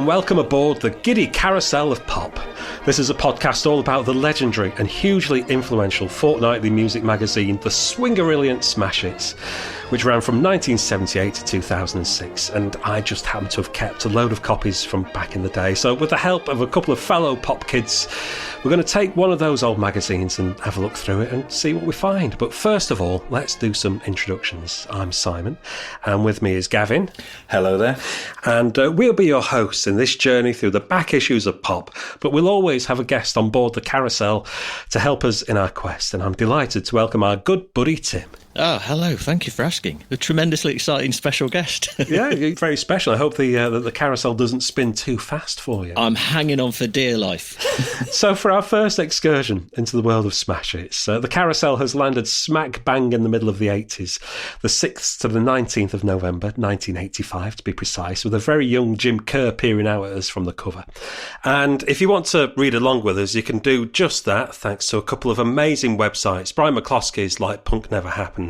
and welcome aboard the Giddy Carousel of Pop. This is a podcast all about the legendary and hugely influential fortnightly music magazine, the swingerilliant Smash Hits, which ran from 1978 to 2006, and I just happen to have kept a load of copies from back in the day. So with the help of a couple of fellow pop kids, we're going to take one of those old magazines and have a look through it and see what we find. But first of all, let's do some introductions. I'm Simon, and with me is Gavin. Hello there. And we'll be your hosts in this journey through the back issues of pop, but we'll always have a guest on board the carousel to help us in our quest. And I'm delighted to welcome our good buddy Tim. Oh, hello. Thank you for asking. A tremendously exciting special guest. Yeah, you're very special. I hope the carousel doesn't spin too fast for you. I'm hanging on for dear life. So for our first excursion into the world of Smash Hits, the carousel has landed smack bang in the middle of the 80s, the 6th to the 19th of November, 1985 to be precise, with a very young Jim Kerr peering out at us from the cover. And if you want to read along with us, you can do just that thanks to a couple of amazing websites, Brian McCloskey's Like Punk Never Happened,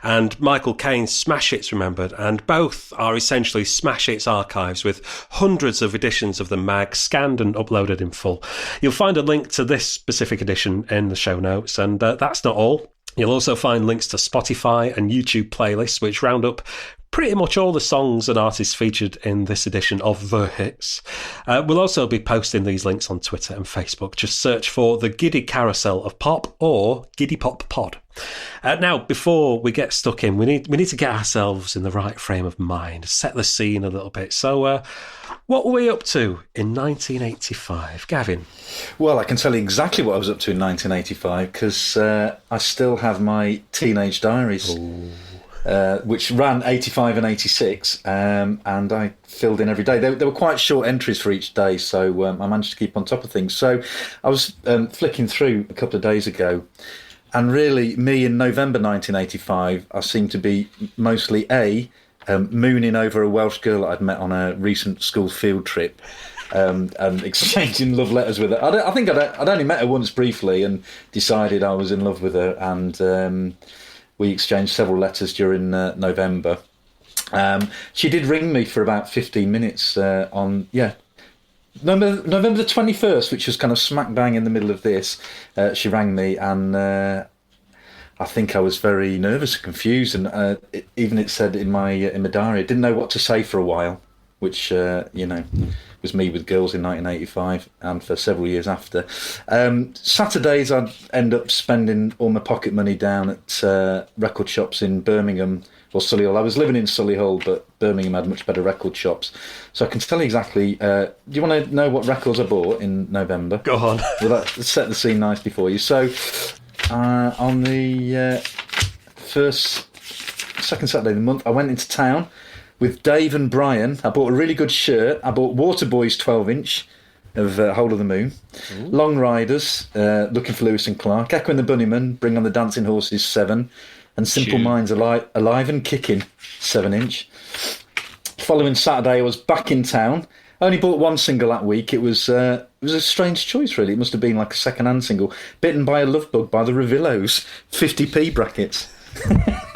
and Michael Caine's Smash Hits Remembered, and both are essentially Smash Hits archives with hundreds of editions of the mag scanned and uploaded in full. You'll find a link to this specific edition in the show notes, and that's not all. You'll also find links to Spotify and YouTube playlists which round up pretty much all the songs and artists featured in this edition of The Hits. We'll also be posting these links on Twitter and Facebook. Just search for the Giddy Carousel of Pop or Giddy Pop Pod. Now, before we get stuck in, we need to get ourselves in the right frame of mind, set the scene a little bit. So, what were we up to in 1985, Gavin? Well, I can tell you exactly what I was up to in 1985 because I still have my teenage diaries. Which ran 85 and 86, and I filled in every day. They were quite short entries for each day, so I managed to keep on top of things. So I was flicking through a couple of days ago, and really, me in November 1985, I seemed to be mostly mooning over a Welsh girl that I'd met on a recent school field trip, and exchanging love letters with her. I think I'd only met her once briefly and decided I was in love with her, and we exchanged several letters during November. She did ring me for about 15 minutes on November the 21st, which was kind of smack bang in the middle of this. She rang me, and I think I was very nervous and confused, and it said in my diary, I didn't know what to say for a while, which was me with girls in 1985 and for several years after. Saturdays I'd end up spending all my pocket money down at record shops in Birmingham or Solihull. I was living in Solihull, but Birmingham had much better record shops. So I can tell you exactly. Do you want to know what records I bought in November? Go on. Well, that set the scene nicely for you. So on the second Saturday of the month, I went into town with Dave and Brian. I bought a really good shirt. I bought Waterboys 12-inch of Hole of the Moon. Ooh. Long Riders, Looking for Lewis and Clark. Echo and the Bunnymen, Bring on the Dancing Horses 7. And Simple Minds Alive and Kicking 7-inch. Following Saturday, I was back in town. I only bought one single that week. It was a strange choice, really. It must have been like a second-hand single. Bitten by a Love Bug by the Revillos, 50p brackets.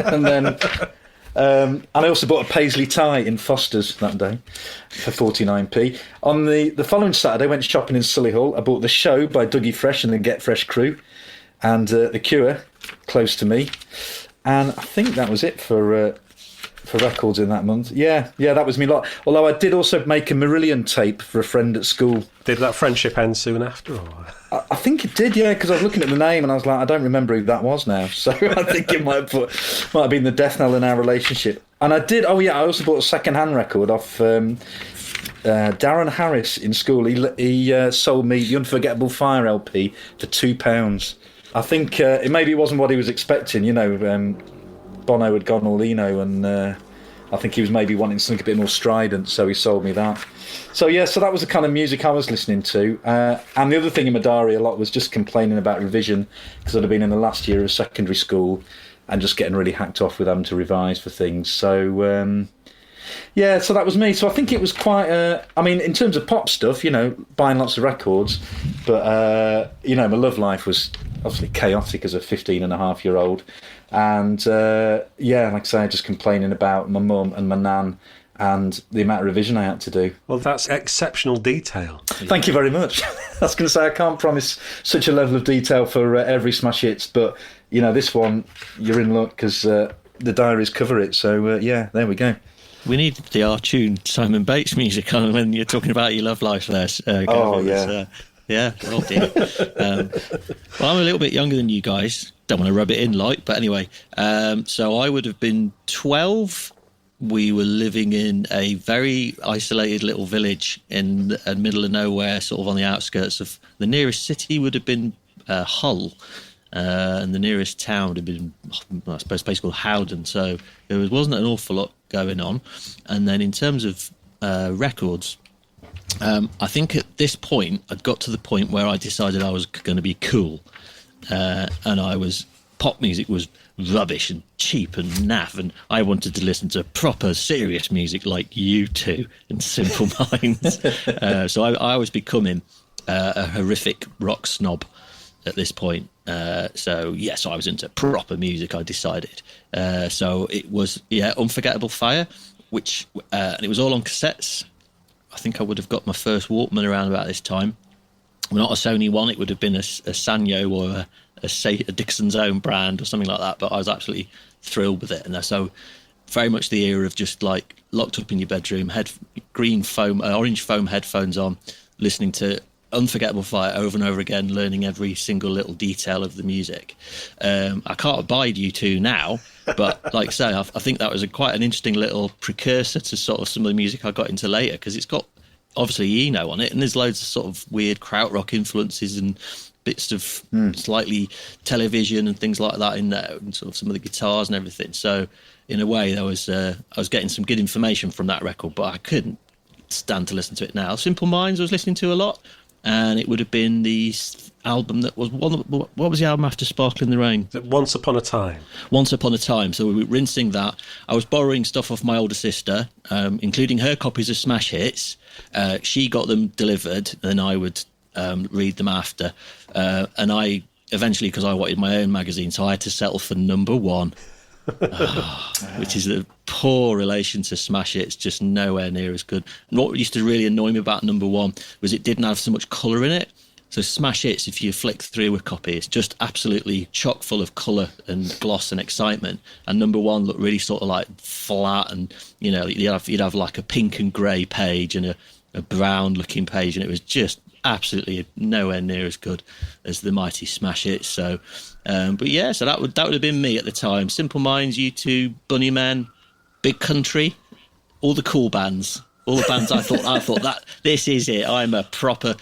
And then... and I also bought a paisley tie in Foster's that day for 49p. On the following Saturday, I went shopping in Solihull. I bought The Show by Dougie Fresh and the Get Fresh crew, and The Cure, Close to Me. And I think that was it for records in that month. Yeah, that was me lot. Although I did also make a Marillion tape for a friend at school. Did that friendship end soon after? Or? I think it did, yeah, because I was looking at the name and I was like, I don't remember who that was now. So I think it might have been the death knell in our relationship. And I did, I also bought a second-hand record off Darren Harris in school. He sold me the Unforgettable Fire LP for £2. I think maybe it wasn't what he was expecting, Bono had gone all Eno, and I think he was maybe wanting something a bit more strident, so he sold me that. So that was the kind of music I was listening to. And the other thing in my diary a lot was just complaining about revision, because I'd have been in the last year of secondary school and just getting really hacked off with having to revise for things. So so that was me. So I think it was quite in terms of pop stuff, buying lots of records, but my love life was obviously chaotic as a 15-and-a-half-year-old. And like I say, just complaining about my mum and my nan and the amount of revision I had to do. Well, that's exceptional detail. Thank you very much. I was going to say, I can't promise such a level of detail for every Smash Hits, but, this one, you're in luck because the diaries cover it. So, yeah, there we go. We need the R-tune Simon Bates music on when you're talking about your love life there. Gavin. Yeah. Oh, dear. Well, I'm a little bit younger than you guys. Don't want to rub it in but anyway. So I would have been 12. We were living in a very isolated little village in the middle of nowhere, sort of on the outskirts of the nearest city would have been Hull, and the nearest town would have been, I suppose, a place called Howden. So there wasn't an awful lot going on. And then in terms of records, I think at this point I'd got to the point where I decided I was going to be cool, and pop music was rubbish and cheap and naff, and I wanted to listen to proper serious music like U2 and Simple Minds. So I was becoming a horrific rock snob at this point. So yes, I was into proper music, I decided. So it was Unforgettable Fire, which and it was all on cassettes. I think I would have got my first Walkman around about this time. Well, not a Sony one, it would have been a Sanyo or a Dixon's Own brand or something like that, but I was absolutely thrilled with it. And so very much the era of just like locked up in your bedroom, orange foam headphones on, listening to Unforgettable Fire over and over again, learning every single little detail of the music. I can't abide U2 now, but like I say, I think that was quite an interesting little precursor to sort of some of the music I got into later, because it's got obviously Eno on it, and there's loads of sort of weird krautrock influences and bits of slightly television and things like that in there, and sort of some of the guitars and everything. So in a way, I was getting some good information from that record, but I couldn't stand to listen to it now. Simple Minds I was listening to a lot, and it would have been the album that was what was the album after Sparkle in the Rain? Once Upon a Time. Once Upon a Time. So we were rinsing that. I was borrowing stuff off my older sister, including her copies of Smash Hits. She got them delivered, and I would read them after. And I eventually, because I wanted my own magazine, so I had to settle for number one. Which is a poor relation to Smash Hits, just nowhere near as good. And what used to really annoy me about number one was it didn't have so much colour in it. So Smash Hits, if you flick through a copy, it's just absolutely chock full of colour and gloss and excitement. And number one looked really sort of like flat, and you'd have like a pink and grey page and a brown looking page, and it was just absolutely nowhere near as good as the mighty Smash Hits. So but yeah, so that would have been me at the time. Simple Minds, U2, Bunnymen, Big Country, all the cool bands, all the bands I thought that this is it. I'm a proper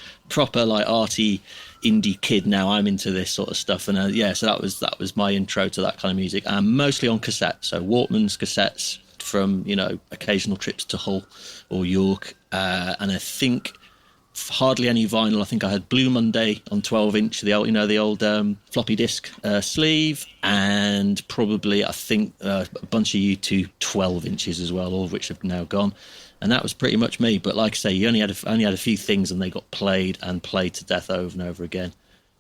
like arty indie kid now. I'm into this sort of stuff. And so that was my intro to that kind of music, and mostly on cassette. So Walkman's cassettes from occasional trips to Hull or York, and I think hardly any vinyl. I think I had Blue Monday on 12-inch, the old floppy disk sleeve, and probably I think a bunch of U2 12 inches as well, all of which have now gone. And that was pretty much me. But like I say, you only had a few things, and they got played to death over and over again.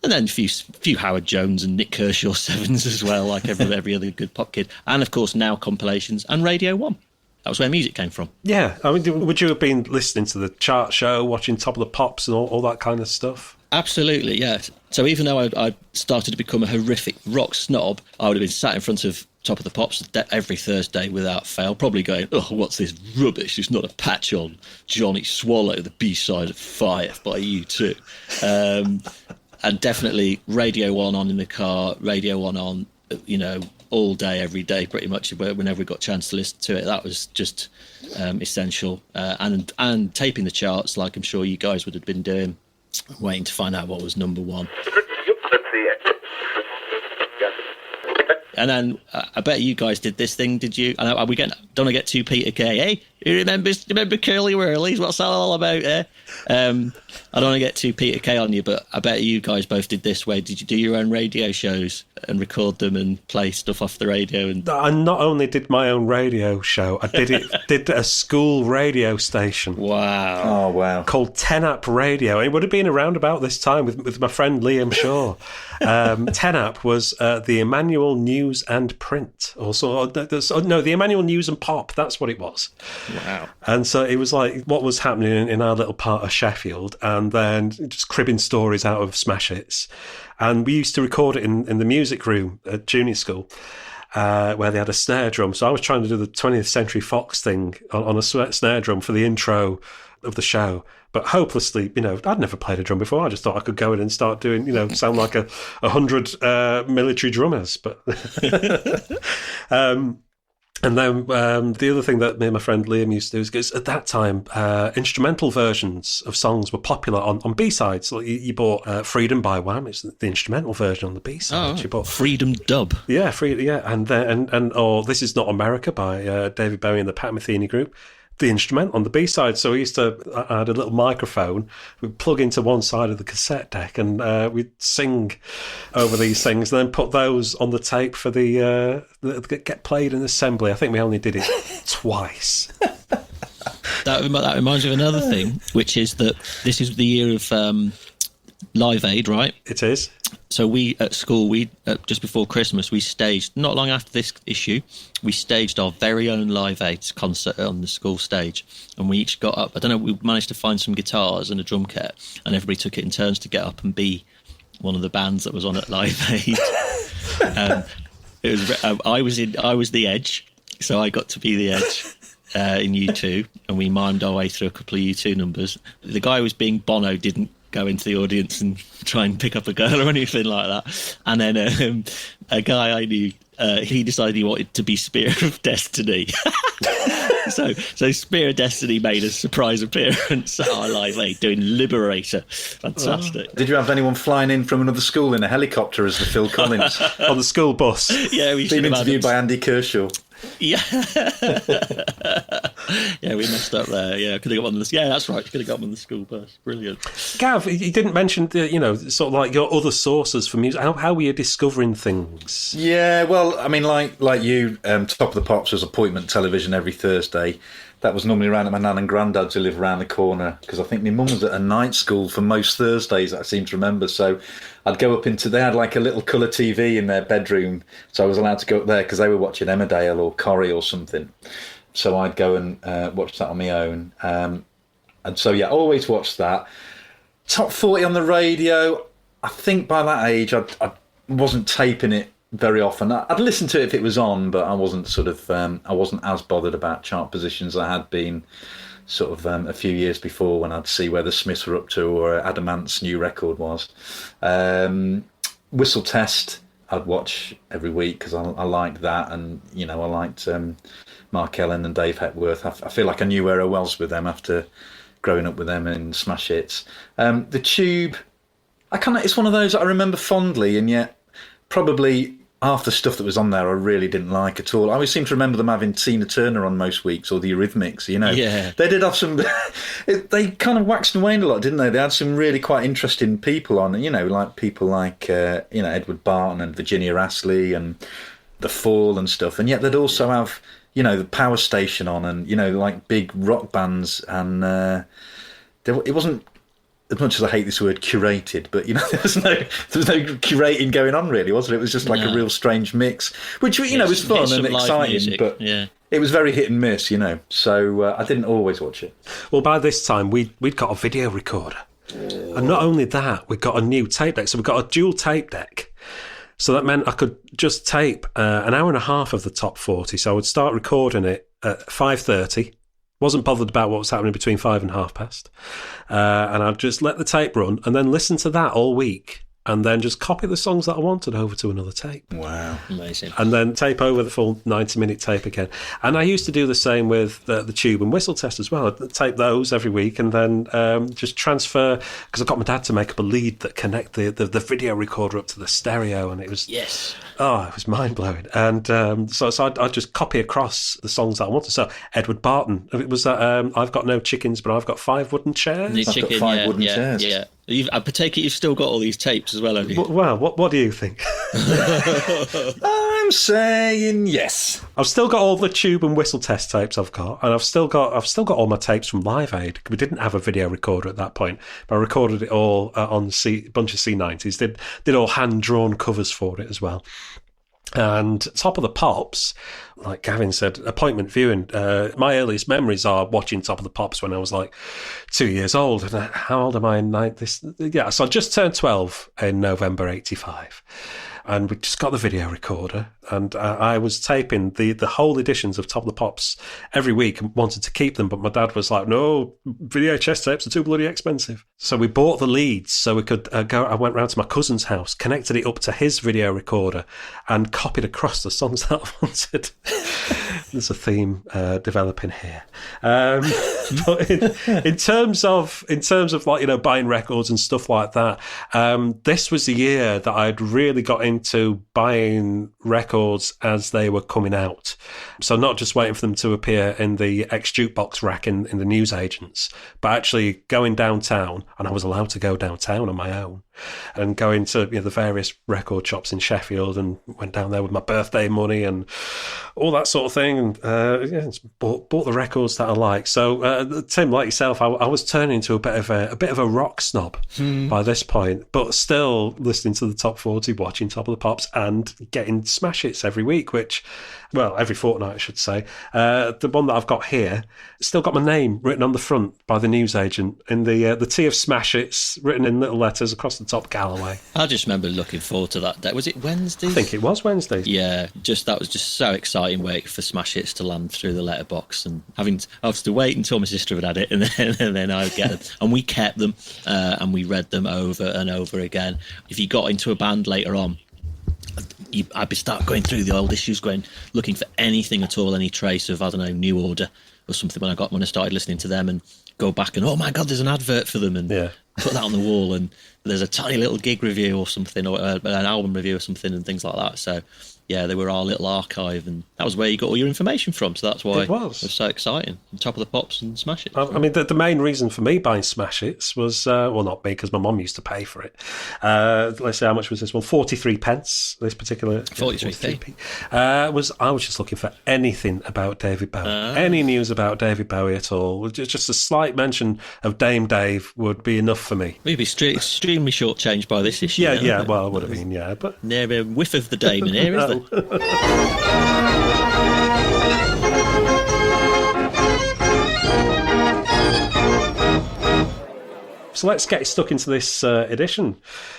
And then a few Howard Jones and Nick Kershaw 7s as well, like every other good pop kid. And of course now compilations and Radio 1. That was where music came from. Yeah. I mean, would you have been listening to the chart show, watching Top of the Pops and all that kind of stuff? Absolutely, yeah. So even though I started to become a horrific rock snob, I would have been sat in front of Top of the Pops every Thursday without fail, probably going, oh, what's this rubbish? It's not a patch on Johnny Swallow, the B-side of Fire by U2. And definitely Radio 1 on in the car, Radio 1 on, all day, every day, pretty much, whenever we got a chance to listen to it. That was just essential. And taping the charts, like I'm sure you guys would have been doing, waiting to find out what was number one. And then I bet you guys did this thing, did you? And are we don't want to get too Peter Kay, eh? You remember Curly Whirlies? What's that all about, eh? I don't want to get too Peter Kay on you, but I bet you guys both did this way. Did you do your own radio shows and record them and play stuff off the radio? And I not only did my own radio show, I did a school radio station. Wow. Oh, wow. Called 10-Up Radio. It would have been around about this time with my friend Liam Shaw. 10-Up was the Emmanuel News and Print. The Emmanuel News and Pop. That's what it was. Wow. And so it was like what was happening in our little part of Sheffield, and then just cribbing stories out of smash hits. And we used to record it in the music room at junior school, where they had a snare drum. So I was trying to do the 20th Century Fox thing on a snare drum for the intro of the show. But hopelessly, I'd never played a drum before. I just thought I could go in and start doing, sound like 100 military drummers. But and then the other thing that me and my friend Liam used to do is because at that time, instrumental versions of songs were popular on B-sides. Like you bought Freedom by Wham. It's the instrumental version on the B-side. You bought Freedom Dub. Yeah, or This Is Not America by David Bowie and the Pat Metheny Group. The instrument on the B-side. So I had a little microphone. We'd plug into one side of the cassette deck and we'd sing over these things and then put those on the tape for the get played in assembly. I think we only did it twice. That reminds me of another thing, which is that this is the year of Live Aid, right? It is. So we, at school, just before Christmas, we staged, not long after this issue, we staged our very own Live Aid concert on the school stage. And we each got up, I don't know, we managed to find some guitars and a drum kit, and everybody took it in turns to get up and be one of the bands that was on at Live Aid. I was the Edge, so I got to be the Edge. In U2, and we mimed our way through a couple of U2 numbers. The guy who was being Bono didn't go into the audience and try and pick up a girl or anything like that. And then a guy I knew, he decided he wanted to be Spear of Destiny. So Spear of Destiny made a surprise appearance at our Live Aid doing Liberator. Fantastic. Did you have anyone flying in from another school in a helicopter as the Phil Collins? On the school bus? Yeah, we been interviewed by Andy Kershaw. Yeah. Yeah, we messed up there. Yeah, could have got on the. Yeah, that's right. Could have got on the school bus. Brilliant. Gav, you didn't mention sort of like your other sources for music. How were you discovering things? Yeah, well, I mean, like you, Top of the Pops was appointment television every Thursday. That was normally around at my nan and granddad's who live around the corner, because I think my mum was at a night school for most Thursdays, I seem to remember. So I'd go up they had like a little colour TV in their bedroom, so I was allowed to go up there because they were watching Emmerdale or Corrie or something. So I'd go and watch that on my own. And so, yeah, always watched that. Top 40 on the radio, I think by that age I wasn't taping it very often. I'd listen to it if it was on, but I wasn't I wasn't as bothered about chart positions as I had been sort of a few years before, when I'd see where the Smiths were up to or Adamant's new record was. Whistle Test I'd watch every week because I liked that, and I liked Mark Ellen and Dave Hepworth. I feel like I knew where I was with them after growing up with them in smash hits. The Tube, it's one of those that I remember fondly, and yet probably half the stuff that was on there I really didn't like at all. I always seem to remember them having Tina Turner on most weeks, or the Eurythmics, Yeah. They did have some... they kind of waxed and waned a lot, didn't they? They had some really quite interesting people on, like people like, Edward Barton and Virginia Astley and The Fall and stuff. And yet they'd also have, the Power Station on and, like big rock bands. And it wasn't... As much as I hate this word, curated, but there was no curating going on, really, was there? It was just like a real strange mix, which was fun and exciting, music, but it was very hit and miss, So I didn't always watch it. Well, by this time we'd got a video recorder, and not only that, we got a new tape deck. So we got a dual tape deck. So that meant I could just tape an hour and a half of the top 40. So I would start recording it at 5:30. Wasn't bothered about what was happening between 5 and 5:30. And I'd just let the tape run and then listen to that all week, and then just copy the songs that I wanted over to another tape. Wow. Amazing. And then tape over the full 90-minute tape again. And I used to do the same with the Tube and Whistle Test as well. I'd tape those every week and then just transfer, because I got my dad to make up a lead that connect the video recorder up to the stereo, and it was... Yes. Oh, it was mind-blowing. And so I'd just copy across the songs that I wanted. So Edward Barton, it was that I've got no chickens, but I've got 5 wooden chairs. I've got 5 wooden chairs. Yeah. I take it you've still got all these tapes as well, have you? Well, what do you think? I'm saying yes. I've still got all the Tube and Whistle Test tapes I've got, and I've still got all my tapes from Live Aid. We didn't have a video recorder at that point, but I recorded it all on a bunch of C90s. Did all hand drawn covers for it as well. And Top of the Pops, like Gavin said, appointment viewing. My earliest memories are watching Top of the Pops when I was like 2 years old. And how old am I in so I just turned 12 in November 85. And we just got the video recorder, and I was taping the whole editions of Top of the Pops every week and wanted to keep them, but my dad was like, no, VHS tapes are too bloody expensive. So we bought the leads so we could go. I went round to my cousin's house, connected it up to his video recorder, and copied across the songs that I wanted. There's a theme developing here. But in terms of like, you know, buying records and stuff like that, this was the year that I'd really got into buying records as they were coming out. So not just waiting for them to appear in the ex-jukebox rack in the newsagents, but actually going downtown, and I was allowed to go downtown on my own, and going to, you know, the various record shops in Sheffield, and went down there with my birthday money and all that sort of thing, and bought the records that I like. So Tim, like yourself, I was turning into a bit of a rock snob by this point, but still listening to the top 40, watching Top of the Pops, and getting smash hits every week, which, well, every fortnight I should say. The one that I've got here still got my name written on the front by the newsagent in the T of smash hits, written in little letters across the top, Galloway. I just remember looking forward to that day. Was it Wednesday? I think it was Wednesday. Yeah, that was just so exciting, waiting for smash hits to land through the letterbox, and I was to wait until my sister had it, and then I would get them. And we kept them, and we read them over and over again. If you got into a band later on, I'd start going through the old issues, looking for anything at all, any trace of, I don't know, New Order or something when I started listening to them, and go back and, oh my God, there's an advert for them, and put that on the wall, and there's a tiny little gig review or something, or an album review or something, and things like that. So yeah, they were our little archive, and that was where you got all your information from. So that's why it was so exciting. Top of the Pops and Smash Hits. I mean, the main reason for me buying Smash Hits was, well, not me, because my mum used to pay for it. Let's see, how much was this one? 43 pence, this particular... 43p. I was just looking for anything about David Bowie. Any news about David Bowie at all. Just a slight mention of Dame Dave would be enough for me. We'd be extremely shortchanged by this issue. Yeah, well, it would have been, yeah. But near a whiff of the Dame in here, is there? So let's get stuck into this edition,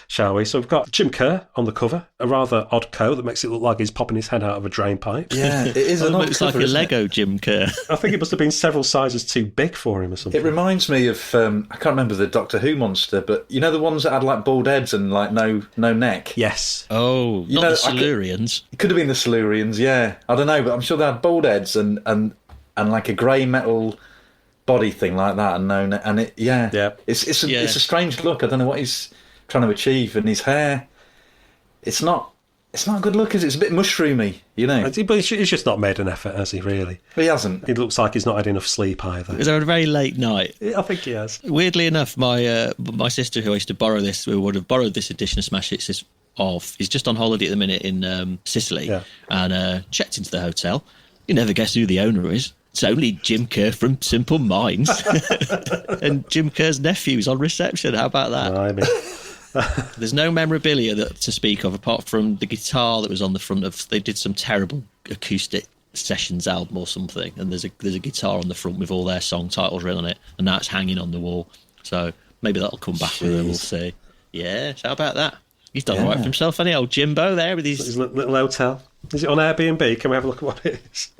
shall we? So we've got Jim Kerr on the cover, a rather odd coat that makes it look like he's popping his head out of a drain pipe. Yeah, it is an odd looks cover, like a Lego Jim Kerr. I think it must have been several sizes too big for him or something. It reminds me of, I can't remember the Doctor Who monster, but you know the ones that had like bald heads and like no neck? Yes. Oh, not the Silurians. It could have been the Silurians, yeah. I don't know, but I'm sure they had bald heads and like a grey metal body thing like that, and it's a strange look. I don't know what he's trying to achieve, and his hair, it's not a good look, is it? It's a bit mushroomy, you know. But he's just not made an effort, has he? Really, he hasn't. It looks like he's not had enough sleep either. Is there a very late night? I think he has. Weirdly enough, my sister, who I used to borrow this, who would have borrowed this edition of Smash Hits, is just on holiday at the minute in Sicily, and checked into the hotel. You never guess who the owner is. It's only Jim Kerr from Simple Minds. And Jim Kerr's nephew's on reception. How about that? There's no memorabilia to speak of apart from the guitar that was on the front of... They did some terrible acoustic sessions album or something, and there's a guitar on the front with all their song titles written on it, and now it's hanging on the wall. So maybe that'll come back with it, we'll see. Yeah, how about that? He's done all right for himself, hasn't he, old Jimbo there with his little hotel. Is it on Airbnb? Can we have a look at what it is?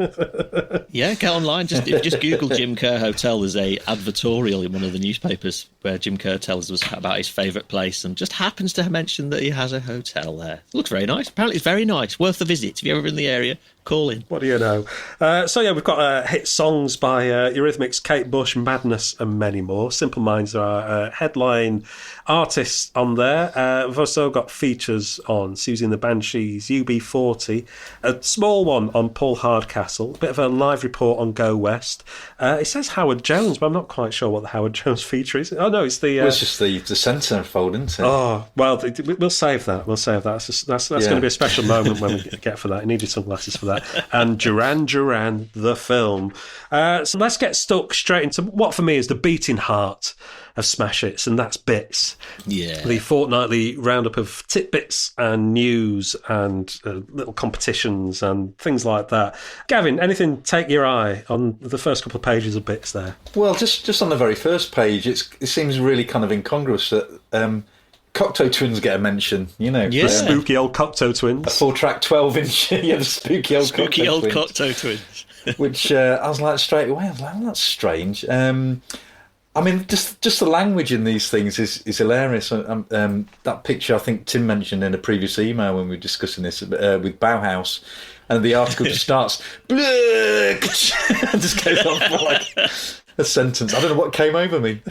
Yeah, get online. Just Google Jim Kerr Hotel. There's a advertorial in one of the newspapers where Jim Kerr tells us about his favourite place and just happens to mention that he has a hotel there. It looks very nice. Apparently it's very nice. Worth a visit. If you're ever in the area, call in. What do you know? We've got hit songs by Eurythmics, Kate Bush, Madness and many more. Simple Minds are headline artists on there. We've also got features on Siouxsie and the Banshees, UB40, a small one on Paul Hardcastle, a bit of a live report on Go West. It says Howard Jones, but I'm not quite sure what the Howard Jones feature is. Oh, no, it's the... it's just the centrefold, isn't it? Oh, well, we'll save that. We'll save that. That's going to be a special moment when we get for that. I needed sunglasses for that. And Duran Duran, the film. So let's get stuck straight into what for me is the beating heart of Smash Hits, and that's Bitz. Yeah. The fortnightly roundup of tidbits and news and little competitions and things like that. Gavin, anything take your eye on the first couple of pages of Bitz there? Well, just on the very first page, it seems really kind of incongruous that Cocteau Twins get a mention, you know. The spooky old Cocteau Twins. A 4-track 12-inch, the spooky old Cocteau Twins. Which I was like, straight away, I was like, well, that's strange. I mean, just the language in these things is hilarious. That picture I think Tim mentioned in a previous email when we were discussing this with Bauhaus, and the article just starts, and just goes on for like a sentence. I don't know what came over me.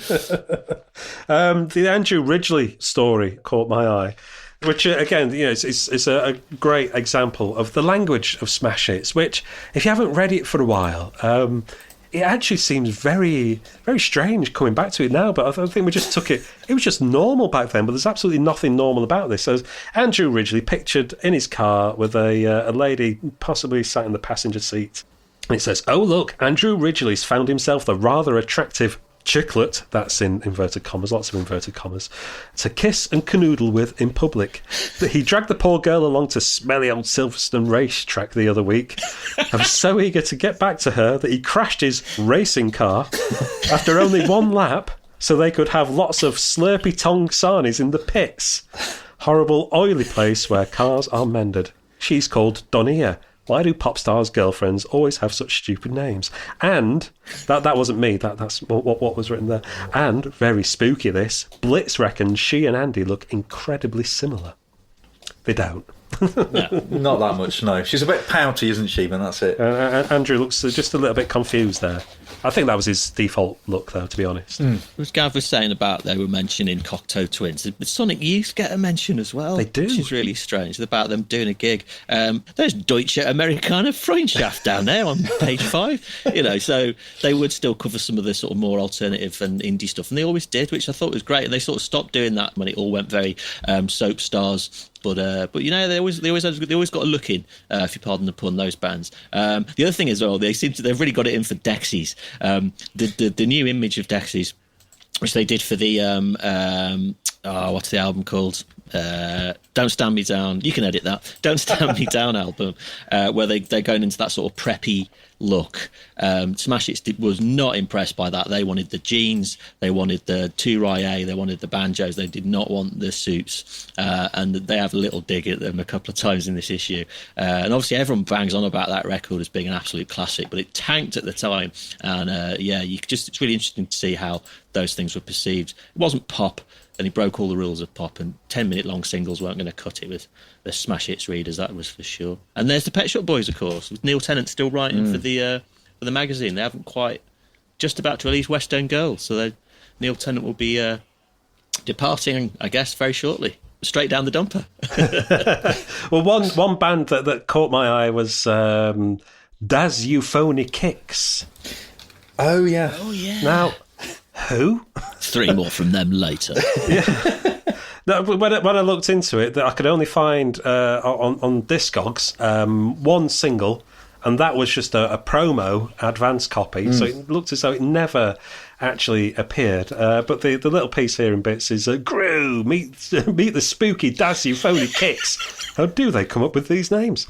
The Andrew Ridgeley story caught my eye, which again, it's a great example of the language of Smash Hits, which, if you haven't read it for a while, it actually seems very, very strange coming back to it now, but I think we just took it. It was just normal back then, but there's absolutely nothing normal about this. So Andrew Ridgeley pictured in his car with a lady possibly sat in the passenger seat. And it says, "Oh, look, Andrew Ridgeley's found himself the rather attractive chicklet," that's in inverted commas, lots of inverted commas, "to kiss and canoodle with in public. He dragged the poor girl along to smelly old Silverstone racetrack the other week. I was so eager to get back to her that he crashed his racing car after only one lap so they could have lots of slurpy tongue sarnies in the pits. Horrible oily place where cars are mended. She's called Donia. Why do pop stars' girlfriends always have such stupid names?" And that wasn't me. That's what was written there. And very spooky. This Blitz reckons she and Andy look incredibly similar. They don't. No, not that much. No, she's a bit pouty, isn't she? But that's it. Andrew looks just a little bit confused there. I think that was his default look, though, to be honest. As Gav was saying about, they were mentioning Cocteau Twins. The Sonic Youth get a mention as well. They do. Which is really strange, about them doing a gig. There's Deutsche Amerikaner Freundschaft down there on page 5. So they would still cover some of the sort of more alternative and indie stuff, and they always did, which I thought was great. And they sort of stopped doing that when it all went very soap stars. But they always got a look in, if you pardon the pun, those bands. The other thing as well, they've really got it in for Dexys. The new image of Dexys, which they did for the what's the album called? Don't Stand Me Down. You can edit that. Don't Stand Me Down album, where they're going into that sort of preppy look. Smash Hits was not impressed by that. They wanted the jeans, they wanted the two-rye, they wanted the banjos, they did not want the suits, and they have a little dig at them a couple of times in this issue, and obviously everyone bangs on about that record as being an absolute classic, but it tanked at the time, and it's really interesting to see how those things were perceived. It wasn't pop, and he broke all the rules of pop, and 10-minute long singles weren't going to cut it with the Smash Hits readers, that was for sure. And there's the Pet Shop Boys, of course, with Neil Tennant still writing for the magazine. They haven't quite, just about to release West End Girls, so Neil Tennant will be departing, I guess, very shortly. Straight down the dumper. Well, one band that caught my eye was Das Euphony Kicks. Oh, yeah. Now, who? 3 more from them later. Yeah. No, when I looked into it, I could only find on Discogs one single, and that was just a promo advance copy. So it looked as though it never actually appeared. But the little piece here in Bitz is Gru, meet the spooky Das Euphony Kicks. How do they come up with these names?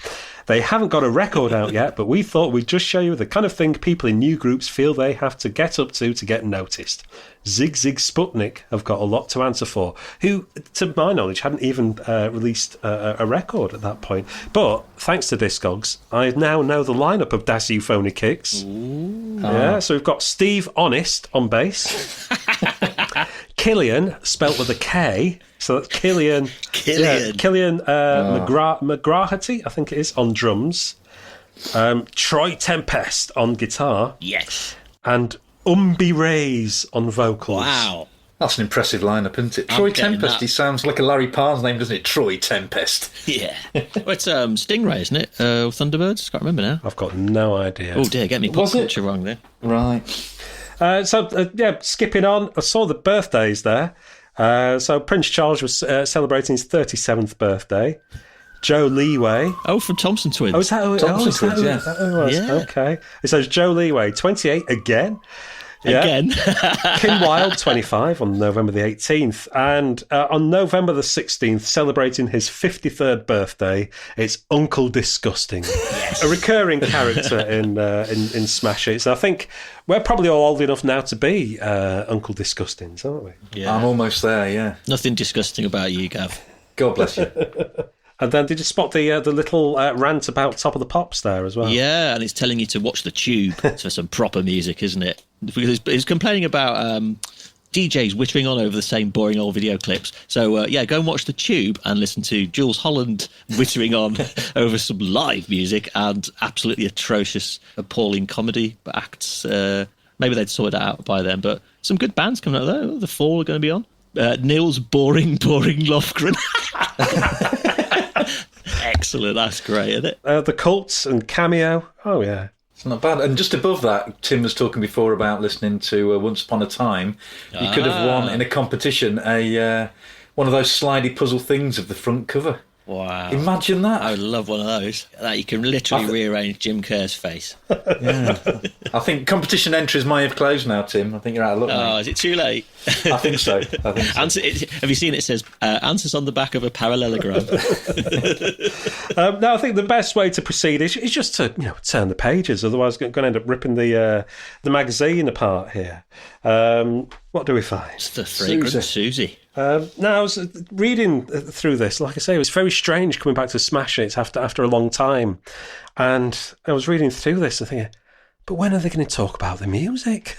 They haven't got a record out yet, but we thought we'd just show you the kind of thing people in new groups feel they have to get up to get noticed. Zig Zig Sputnik have got a lot to answer for, who, to my knowledge, hadn't even released a record at that point. But thanks to Discogs, I now know the lineup of Das Euphony Kicks. Yeah, so we've got Steve Honest on bass. Killian, spelt with a K. So that's Killian. Killian McGraherty, I think it is, on drums. Troy Tempest on guitar. Yes. And Umbi Reyes on vocals. Wow. That's an impressive lineup, isn't it? Troy Tempest, he sounds like a Larry Parnes name, doesn't it? Troy Tempest. Yeah. Well, it's Stingray, isn't it? Thunderbirds? Can't remember now. I've got no idea. Oh dear, get me pop culture wrong there. Right. Skipping on, I saw the birthdays there. So Prince Charles was celebrating his 37th birthday. Joe Leeway. Oh, from Thompson Twins. Oh, is that who Thompson Twins, yeah. that who it was? Yeah. Okay. It says Joe Leeway, 28 again. Yeah. Again. Kim Wilde, 25 on November the 18th. And on November the 16th, celebrating his 53rd birthday, it's Uncle Disgusting. Yes. A recurring character in Smash Hits. I think we're probably all old enough now to be Uncle Disgustings, aren't we? Yeah. I'm almost there, yeah. Nothing disgusting about you, Gav. God bless you. And then did you spot the little rant about Top of the Pops there as well? Yeah, and it's telling you to watch the Tube for some proper music, isn't it? Because it's complaining about DJs whittering on over the same boring old video clips. So, go and watch the Tube and listen to Jules Holland whittering on over some live music and absolutely atrocious, appalling comedy acts. Maybe they'd sorted it out by then, but some good bands coming out there. The Fall are going to be on. Neil's Boring Lofgren. Excellent, that's great, isn't it? The Cults and Cameo. Oh, yeah. It's not bad. And just above that, Tim was talking before about listening to Once Upon a Time. You could have won in a competition one of those slidey puzzle things of the front cover. Wow. Imagine that. I would love one of those. That you can literally rearrange Jim Kerr's face. Yeah. I think competition entries may have closed now, Tim. I think you're out of luck. Oh, is it too late? I think so. Have you seen it says answers on the back of a parallelogram? No, I think the best way to proceed is just to turn the pages. Otherwise, we're going to end up ripping the magazine apart here. What do we find? It's the fragrant Siouxsie. Now, I was reading through this. Like I say, it was very strange coming back to Smash It after a long time. And I was reading through this and thinking, but when are they going to talk about the music?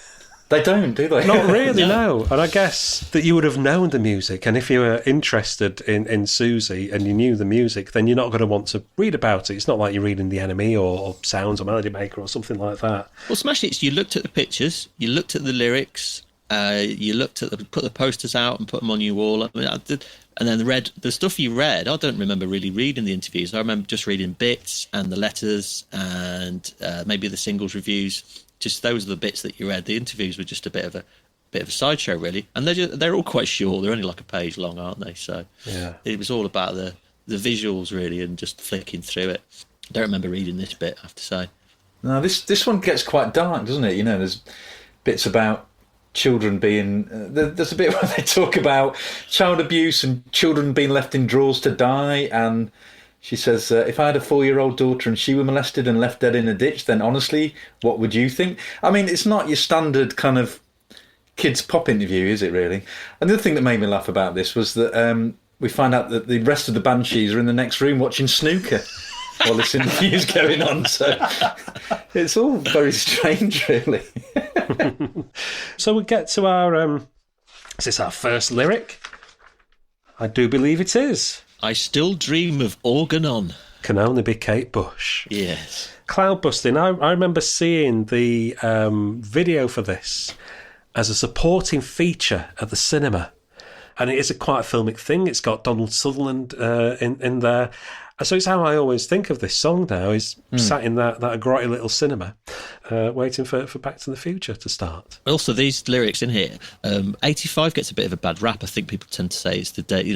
They don't, do they? Not really, no. And I guess that you would have known the music. And if you were interested in Siouxsie and you knew the music, then you're not going to want to read about it. It's not like you're reading The Enemy or Sounds or Melody Maker or something like that. Well, Smash Hits, you looked at the pictures, you looked at the lyrics, you looked at put the posters out and put them on your wall. I mean, and then read the stuff you read. I don't remember really reading the interviews. I remember just reading bits and the letters and maybe the singles reviews. Just those are the bits that you read. The interviews were just a bit of a sideshow, really. And they're all quite short. They're only like a page long, aren't they? So yeah. It was all about the visuals, really, and just flicking through it. I don't remember reading this bit, I have to say. No, this one gets quite dark, doesn't it? There's bits about children being... there's a bit where they talk about child abuse and children being left in drawers to die, and she says, if I had a 4-year-old daughter and she were molested and left dead in a ditch, then honestly, what would you think? I mean, it's not your standard kind of kids pop interview, is it really? And the other thing that made me laugh about this was that we find out that the rest of the Banshees are in the next room watching snooker while this interview's going on. So it's all very strange, really. So we get to our... is this our first lyric? I do believe it is. I still dream of organ on. Can only be Kate Bush. Yes. Cloud busting. I remember seeing the video for this as a supporting feature at the cinema. And it is quite a filmic thing. It's got Donald Sutherland in there. So it's how I always think of this song now, is sat in that grotty little cinema waiting for Back to the Future to start. Also, these lyrics in here, 85 gets a bit of a bad rap. I think people tend to say it's the day,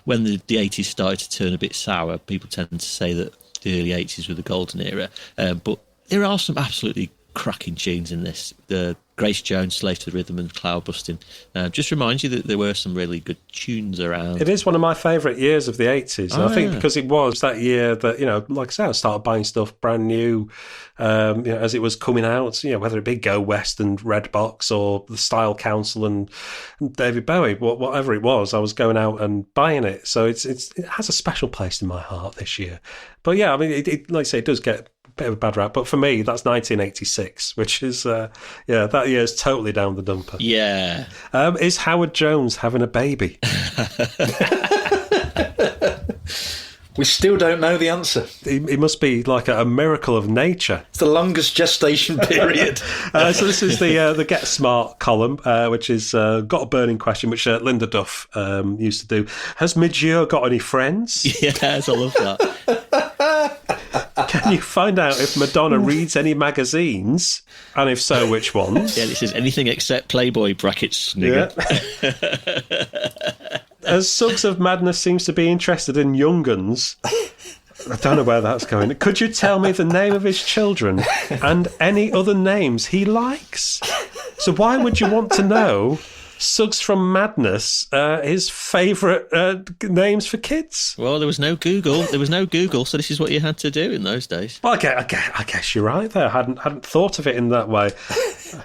when the 80s started to turn a bit sour, people tend to say that the early 80s were the golden era. But there are some absolutely cracking tunes in this. The Grace Jones, Slave to the Rhythm and Cloud Busting. Just reminds you that there were some really good tunes around. It is one of my favourite years of the 80s. I think because it was that year that, like I said, I started buying stuff brand new as it was coming out, whether it be Go West and Redbox or the Style Council and David Bowie, whatever it was, I was going out and buying it. So it has a special place in my heart this year. But yeah, I mean, it like I say, it does get bit of a bad rap, but for me that's 1986, which is that year's totally down the dumper. Yeah. Is Howard Jones having a baby? We still don't know the answer. It must be like a miracle of nature. It's the longest gestation period. So this is the Get Smart column, which is got a burning question, which Linda Duff used to do. Has Midge got any friends? Yes, I love that. Can you find out if Madonna reads any magazines, and if so, which ones? Yeah, this is anything except Playboy brackets, nigga. Yeah. As Suggs of Madness seems to be interested in young guns, I don't know where that's going. Could you tell me the name of his children and any other names he likes? So why would you want to know Suggs from Madness, his favourite names for kids? Well, there was no Google. So this is what you had to do in those days. Well, I guess you're right there. I hadn't thought of it in that way.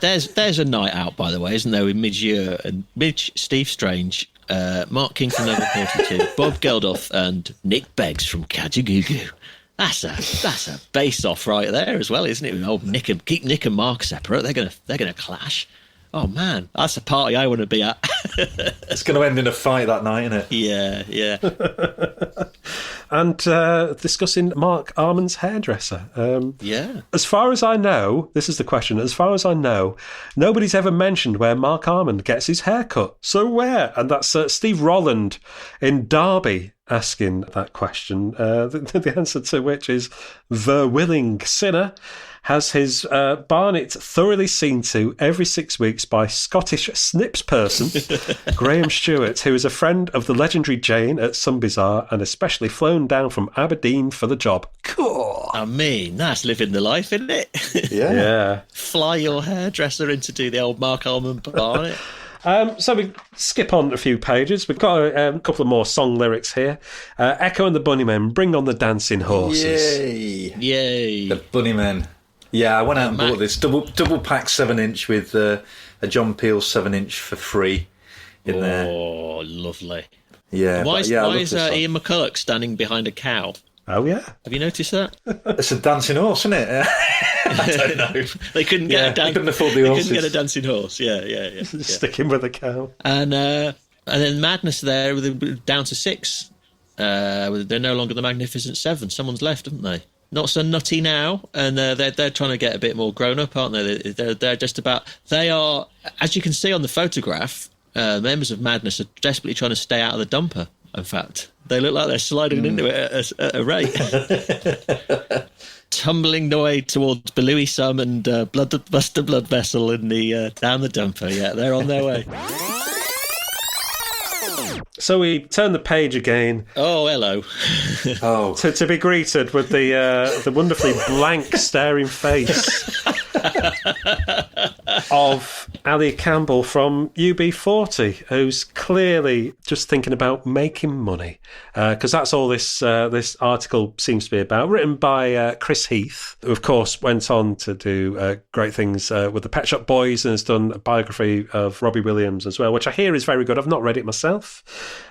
There's a night out, by the way, isn't there, with Midge, Steve Strange, Marc King from Level 42, Bob Geldof, and Nick Beggs from Kajagoogoo. That's a base-off right there as well, isn't it? Old keep Nick and Mark separate. They're gonna clash. Oh man, that's a party I want to be at. It's going to end in a fight that night, isn't it? Yeah. And discussing Marc Almond's hairdresser. Yeah. As far as I know, this is the question. As far as I know, nobody's ever mentioned where Marc Almond gets his hair cut. So where? And that's Steve Rolland in Derby asking that question. The answer to which is the willing sinner has his barnet thoroughly seen to every 6 weeks by Scottish snips person Graham Stewart, who is a friend of the legendary Jane at Some Bizarre and especially flown down from Aberdeen for the job. Cool. I mean, that's living the life, isn't it? Yeah. Fly your hairdresser in to do the old Marc Almond barnet. So we skip on a few pages. We've got a couple of more song lyrics here. Echo and the Bunnymen, bring on the dancing horses. Yay. The Bunnymen. Yeah, I went out and bought this double pack 7-inch with a John Peel 7-inch for free in there. Oh, lovely. Yeah. Why is Ian McCulloch standing behind a cow? Oh, yeah. Have you noticed that? It's a dancing horse, isn't it? I don't know. They couldn't couldn't afford the horses. They couldn't get a dancing horse. Yeah. Sticking with the cow. And then Madness there, down to 6. They're no longer the Magnificent 7. Someone's left, haven't they? Not so nutty now, and they're trying to get a bit more grown up, aren't they? They're just about. They are, as you can see on the photograph, members of Madness are desperately trying to stay out of the dumper. In fact, they look like they're sliding into it at a rate, tumbling their way towards Balooey Sum and Buster Blood Vessel in the down the dumper. Yeah, they're on their way. So we turn the page again. Oh, hello. To be greeted with the wonderfully blank, staring face of Ali Campbell from UB40, who's clearly just thinking about making money, because that's all this article seems to be about. Written by Chris Heath, who of course went on to do great things with the Pet Shop Boys and has done a biography of Robbie Williams as well, which I hear is very good. I've not read it myself.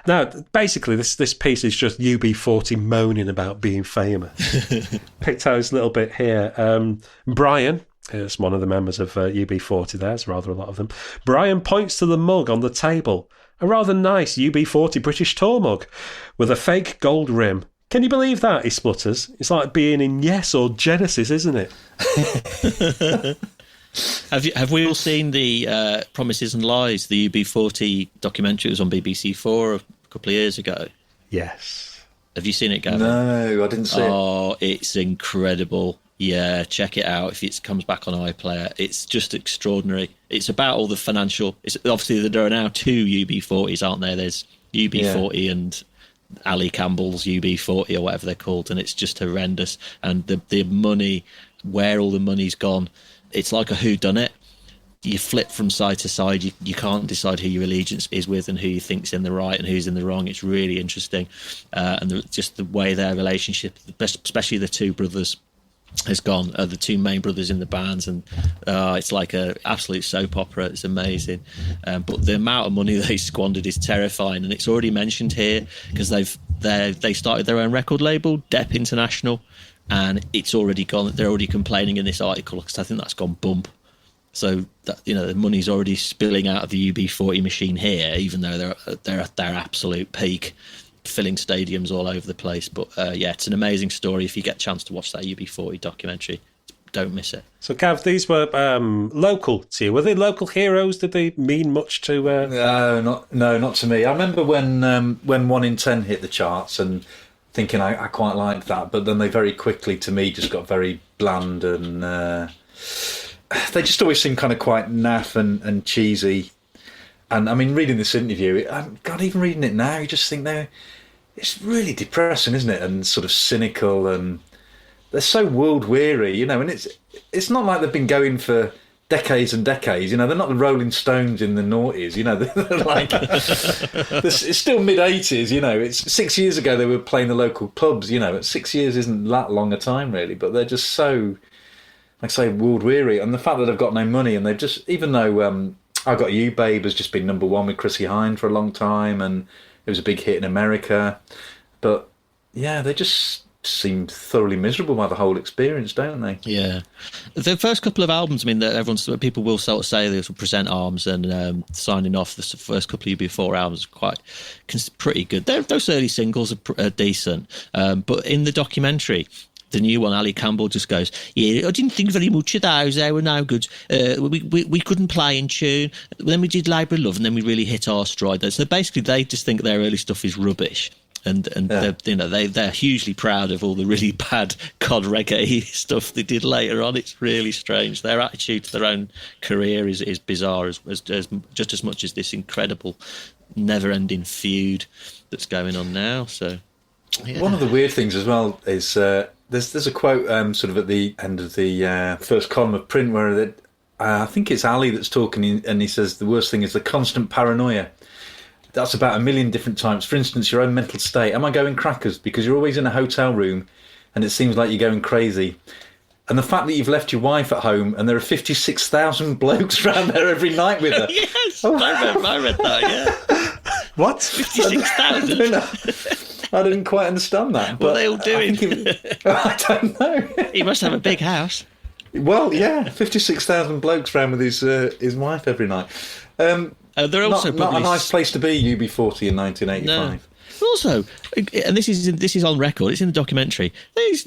Now, basically, this piece is just UB40 moaning about being famous. Picked out his little bit here. Brian, who's one of the members of UB40, there's rather a lot of them. Brian points to the mug on the table, a rather nice UB40 British tour mug with a fake gold rim. Can you believe that, he splutters? It's like being in Yes or Genesis, isn't it? Have we all seen the Promises and Lies, the UB40 documentary? It was on BBC4 a couple of years ago. Yes. Have you seen it, Gavin? No, I didn't see it. Oh, it's incredible. Yeah, check it out if it comes back on iPlayer. It's just extraordinary. It's about all the financial... obviously, there are now 2 UB40s, aren't there? There's UB40 and Ali Campbell's UB40 or whatever they're called, and it's just horrendous. And the money, where all the money's gone, it's like a whodunit. You flip from side to side. You can't decide who your allegiance is with and who you think's in the right and who's in the wrong. It's really interesting. And just the way their relationship, especially the 2 brothers, has gone, the 2 main brothers in the bands, and it's like a absolute soap opera. It's amazing, but the amount of money they squandered is terrifying. And it's already mentioned here because they started their own record label, Depp International, and it's already gone. They're already complaining in this article because I think that's gone bump. So that, the money's already spilling out of the UB40 machine here, even though they're at their absolute peak, filling stadiums all over the place. But it's an amazing story. If you get a chance to watch that UB40 documentary, don't miss it. So, Gav, these were local to you. Were they local heroes? Did they mean much to... No, not to me. I remember when 1 in 10 hit the charts and thinking I quite liked that, but then they very quickly, to me, just got very bland and they just always seemed kind of quite naff and cheesy. And I mean, reading this interview, God, even reading it now, you just think it's really depressing, isn't it? And sort of cynical, and they're so world weary, and it's not like they've been going for decades and decades. They're not the Rolling Stones in the noughties. They're like it's still mid-80s. It's 6 years ago they were playing the local pubs. 6 years isn't that long a time really, but they're just so, like I say, world weary. And the fact that they've got no money, and they've just, even though I Got You Babe has just been number one with Chrissie Hynde for a long time, and it was a big hit in America, but yeah, they just seem thoroughly miserable by the whole experience, don't they? Yeah. The first couple of albums, people will sort of say they will present arms, and signing off the first couple of UB4 albums are pretty good. Those early singles are decent, but in the documentary, the new one, Ali Campbell just goes, I didn't think very much of those. They were no good. We couldn't play in tune. Then we did Labour of Love, and then we really hit our stride. So basically, they just think their early stuff is rubbish. And yeah. They're hugely proud of all the really bad cod reggae stuff they did later on. It's really strange. Their attitude to their own career is bizarre, as just as much as this incredible, never-ending feud that's going on now. So, yeah. One of the weird things as well is there's a quote sort of at the end of the first column of print where I think it's Ali that's talking, and he says the worst thing is the constant paranoia. That's about 1 million different types. For instance, your own mental state. Am I going crackers? Because you're always in a hotel room and it seems like you're going crazy. And the fact that you've left your wife at home and there are 56,000 blokes around there every night with her. Yes, I read that, yeah. What? 56,000? I didn't quite understand that. What are they all doing? I don't know. He must have a big house. Well, yeah, 56,000 blokes around with his wife every night. They're also not a nice place to be, UB40 in 1985. No. Also, and this is on record, it's in the documentary,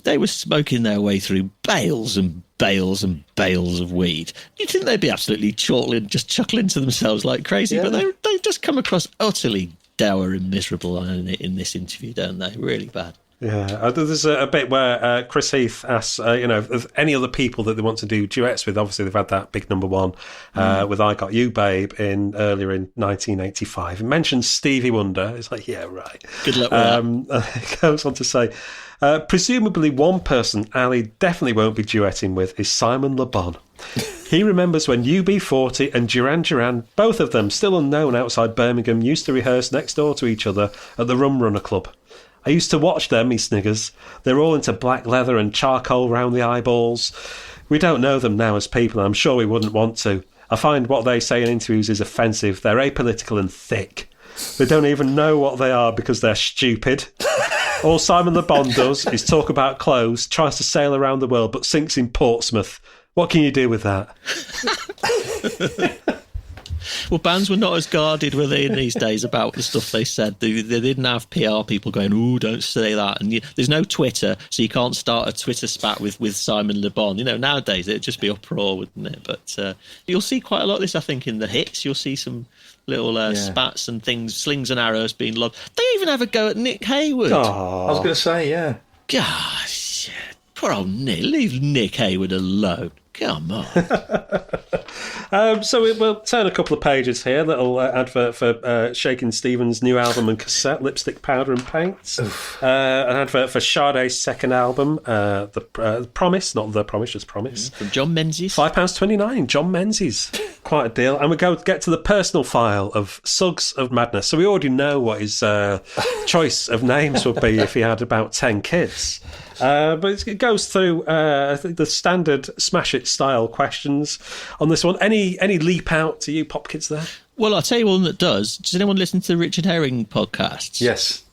they were smoking their way through bales and bales and bales of weed. You'd think they'd be absolutely chuckling to themselves like crazy, yeah. But they just come across utterly dour and miserable in this interview, don't they? Really bad. Yeah, there's a bit where Chris Heath asks, if any other people that they want to do duets with. Obviously, they've had that big number one with I Got You Babe earlier in 1985. It mentions Stevie Wonder. It's like, yeah, right. Good luck with that. It goes on to say, presumably one person Ali definitely won't be duetting with is Simon Le Bon. He remembers when UB40 and Duran Duran, both of them still unknown outside Birmingham, used to rehearse next door to each other at the Rum Runner Club. I used to watch them, he sniggers. They're all into black leather and charcoal round the eyeballs. We don't know them now as people, and I'm sure we wouldn't want to. I find what they say in interviews is offensive. They're apolitical and thick. They don't even know what they are because they're stupid. All Simon Le Bon does is talk about clothes, tries to sail around the world, but sinks in Portsmouth. What can you do with that? Well, bands were not as guarded, were they, in these days about the stuff they said. They didn't have PR people going, "Ooh, don't say that." And there's no Twitter, so you can't start a Twitter spat with Simon Le Bon. Nowadays it'd just be uproar, wouldn't it? But you'll see quite a lot of this, I think, in the hits. You'll see some little spats and things, slings and arrows being lobbed. They even have a go at Nick Hayward. Oh, I was going to say, yeah. Gosh, poor old Nick. Leave Nick Hayward alone. Come on. So we'll turn a couple of pages here. Little advert for Shakin' Stevens' new album and cassette, Lipstick, Powder and Paints. An advert for Sade's second album, The Promise, not The Promise, just Promise. From John Menzies. £5.29, John Menzies. Quite a deal. And we get to the personal file of Suggs of Madness. So we already know what his choice of names would be if he had about 10 kids. But it goes through the standard Smash It style questions on this one. Any leap out to you pop kids there? Well, I'll tell you one that does. Does anyone listen to the Richard Herring podcasts? Yes.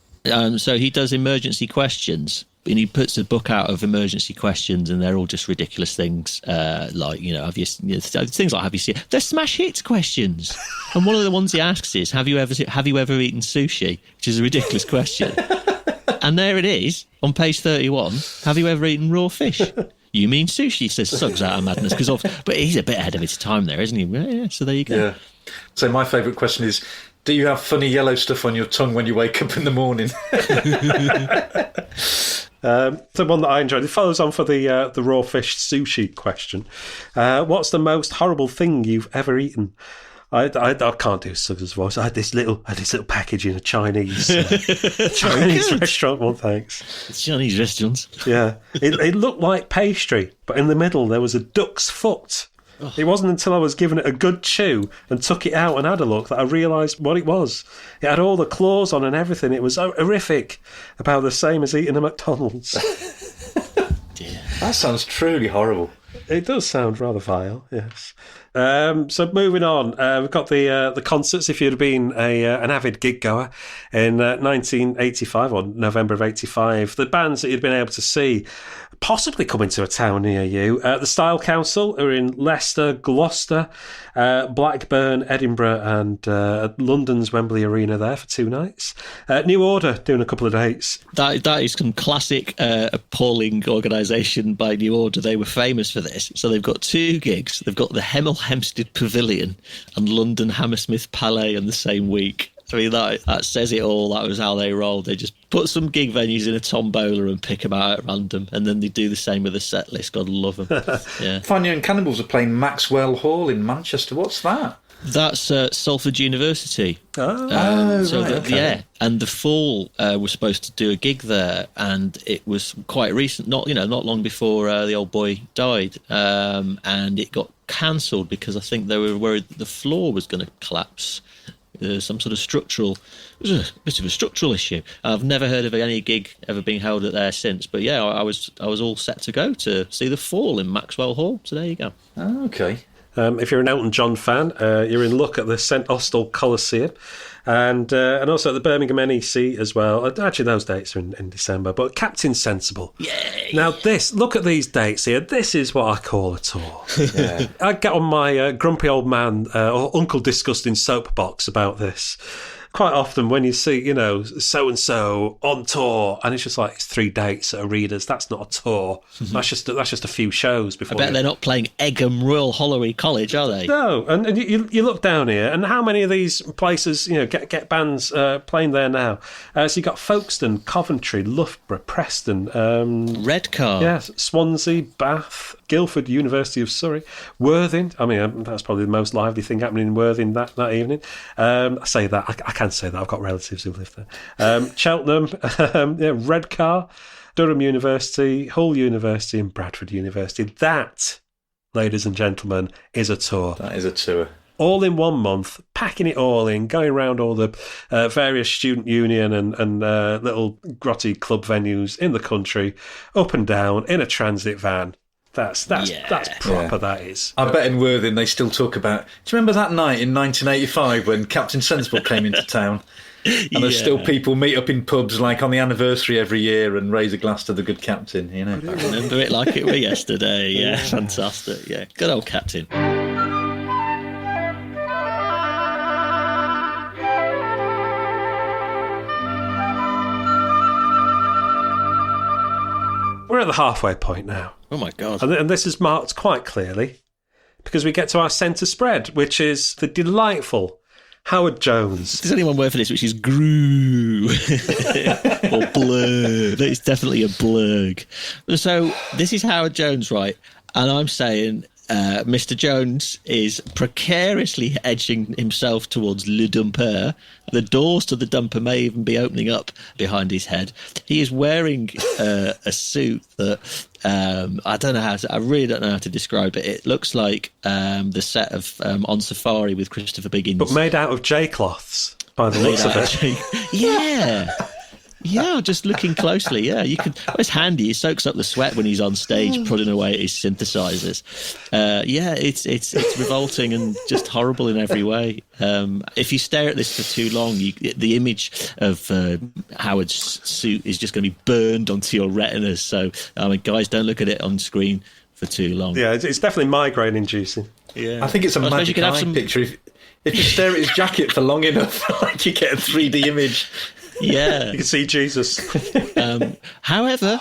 So he does emergency questions, and he puts a book out of emergency questions, and they're all just ridiculous things, like things like have you seen? They're Smash Hits questions, and one of the ones he asks is have you ever eaten sushi, which is a ridiculous question. And there it is, on page 31. Have you ever eaten raw fish? You mean sushi, says Suggs out of madness. But he's a bit ahead of his time there, isn't he? Yeah, so there you go. Yeah. So my favourite question is, do you have funny yellow stuff on your tongue when you wake up in the morning? The one that I enjoyed, it follows on for the raw fish sushi question. What's the most horrible thing you've ever eaten? I can't do Sugger's voice. I had this little package in a Chinese restaurant one, thanks. It's Chinese restaurants. Yeah. It looked like pastry, but in the middle there was a duck's foot. Oh. It wasn't until I was given it a good chew and took it out and had a look that I realised what it was. It had all the claws on and everything. It was horrific. About the same as eating a McDonald's. Dear. That sounds truly horrible. It does sound rather vile, yes. So moving on, we've got the concerts. If you'd been an avid gig goer in 1985 or November of 85, the bands that you'd been able to see possibly coming to a town near you. The Style Council are in Leicester, Gloucester, Blackburn, Edinburgh and London's Wembley Arena there for 2 nights. New Order doing a couple of dates. That is some classic appalling organisation by New Order. They were famous for this. So they've got 2 gigs. They've got the Hemel Hempstead Pavilion and London Hammersmith Palais in the same week. I mean, that says it all. That was how they rolled. They just put some gig venues in a tombola and pick them out at random, and then they do the same with the set list. God love them. Yeah. Fania and Cannibals are playing Maxwell Hall in Manchester. What's that? That's Salford University. Okay. Yeah, and The Fall was supposed to do a gig there, and it was quite recent, not long before the old boy died, and it got cancelled because I think they were worried that the floor was going to collapse. Some sort of structural, it was a bit of a structural issue. I've never heard of any gig ever being held at there since. But yeah, I was all set to go to see The Fall in Maxwell Hall. So there you go. Oh, okay. If you're an Elton John fan, you're in luck at the St Austell Coliseum and also at the Birmingham NEC as well. Actually, those dates are in December. But Captain Sensible. Yay! Now, look at these dates here. This is what I call a tour. Yeah. I get on my grumpy old man or Uncle Disgusting soapbox about this. Quite often when you see, so-and-so on tour, and it's just like, it's 3 dates at arenas, that's not a tour. That's just a few shows before. I bet they're not playing Egham Royal Holloway College, are they? No, and you look down here, and how many of these places, get bands playing there now? So you've got Folkestone, Coventry, Loughborough, Preston. Redcar. Yes, Swansea, Bath, Guildford, University of Surrey, Worthing. I mean, that's probably the most lively thing happening in Worthing that evening. I say that, I can say that, I've got relatives who live there. Cheltenham, Redcar, Durham University, Hull University and Bradford University. That, ladies and gentlemen, is a tour. That is a tour. All in 1 month, packing it all in, going around all the various student union and little grotty club venues in the country, up and down, in a transit van. That's proper, that is. I bet in Worthing they still talk about... Do you remember that night in 1985 when Captain Sensible came into town? And there's still people meet up in pubs like on the anniversary every year and raise a glass to the good captain, I remember it like it were yesterday. Yeah, fantastic. Yeah, good old captain. We're at the halfway point now. Oh, my God. And this is marked quite clearly because we get to our centre spread, which is the delightful Howard Jones. There's only one word for this, which is grue or blurg. It's definitely a blurg. So this is Howard Jones, right? And I'm saying... Mr. Jones is precariously edging himself towards Le Dumper. The doors to the dumper may even be opening up behind his head. He is wearing a suit that I really don't know how to describe it. It looks like the set of On Safari with Christopher Biggins, but made out of J-cloths by the looks of it. Yeah. Yeah, just looking closely. Yeah, you can. It's handy. He soaks up the sweat when he's on stage, putting away at his synthesizers. It's revolting and just horrible in every way. If you stare at this for too long, the image of Howard's suit is just going to be burned onto your retinas. So, guys, don't look at it on screen for too long. Yeah, it's definitely migraine-inducing. Yeah, I think it's a magic eye picture. If you stare at his jacket for long enough, you get a 3D image. Yeah. You can see Jesus. However,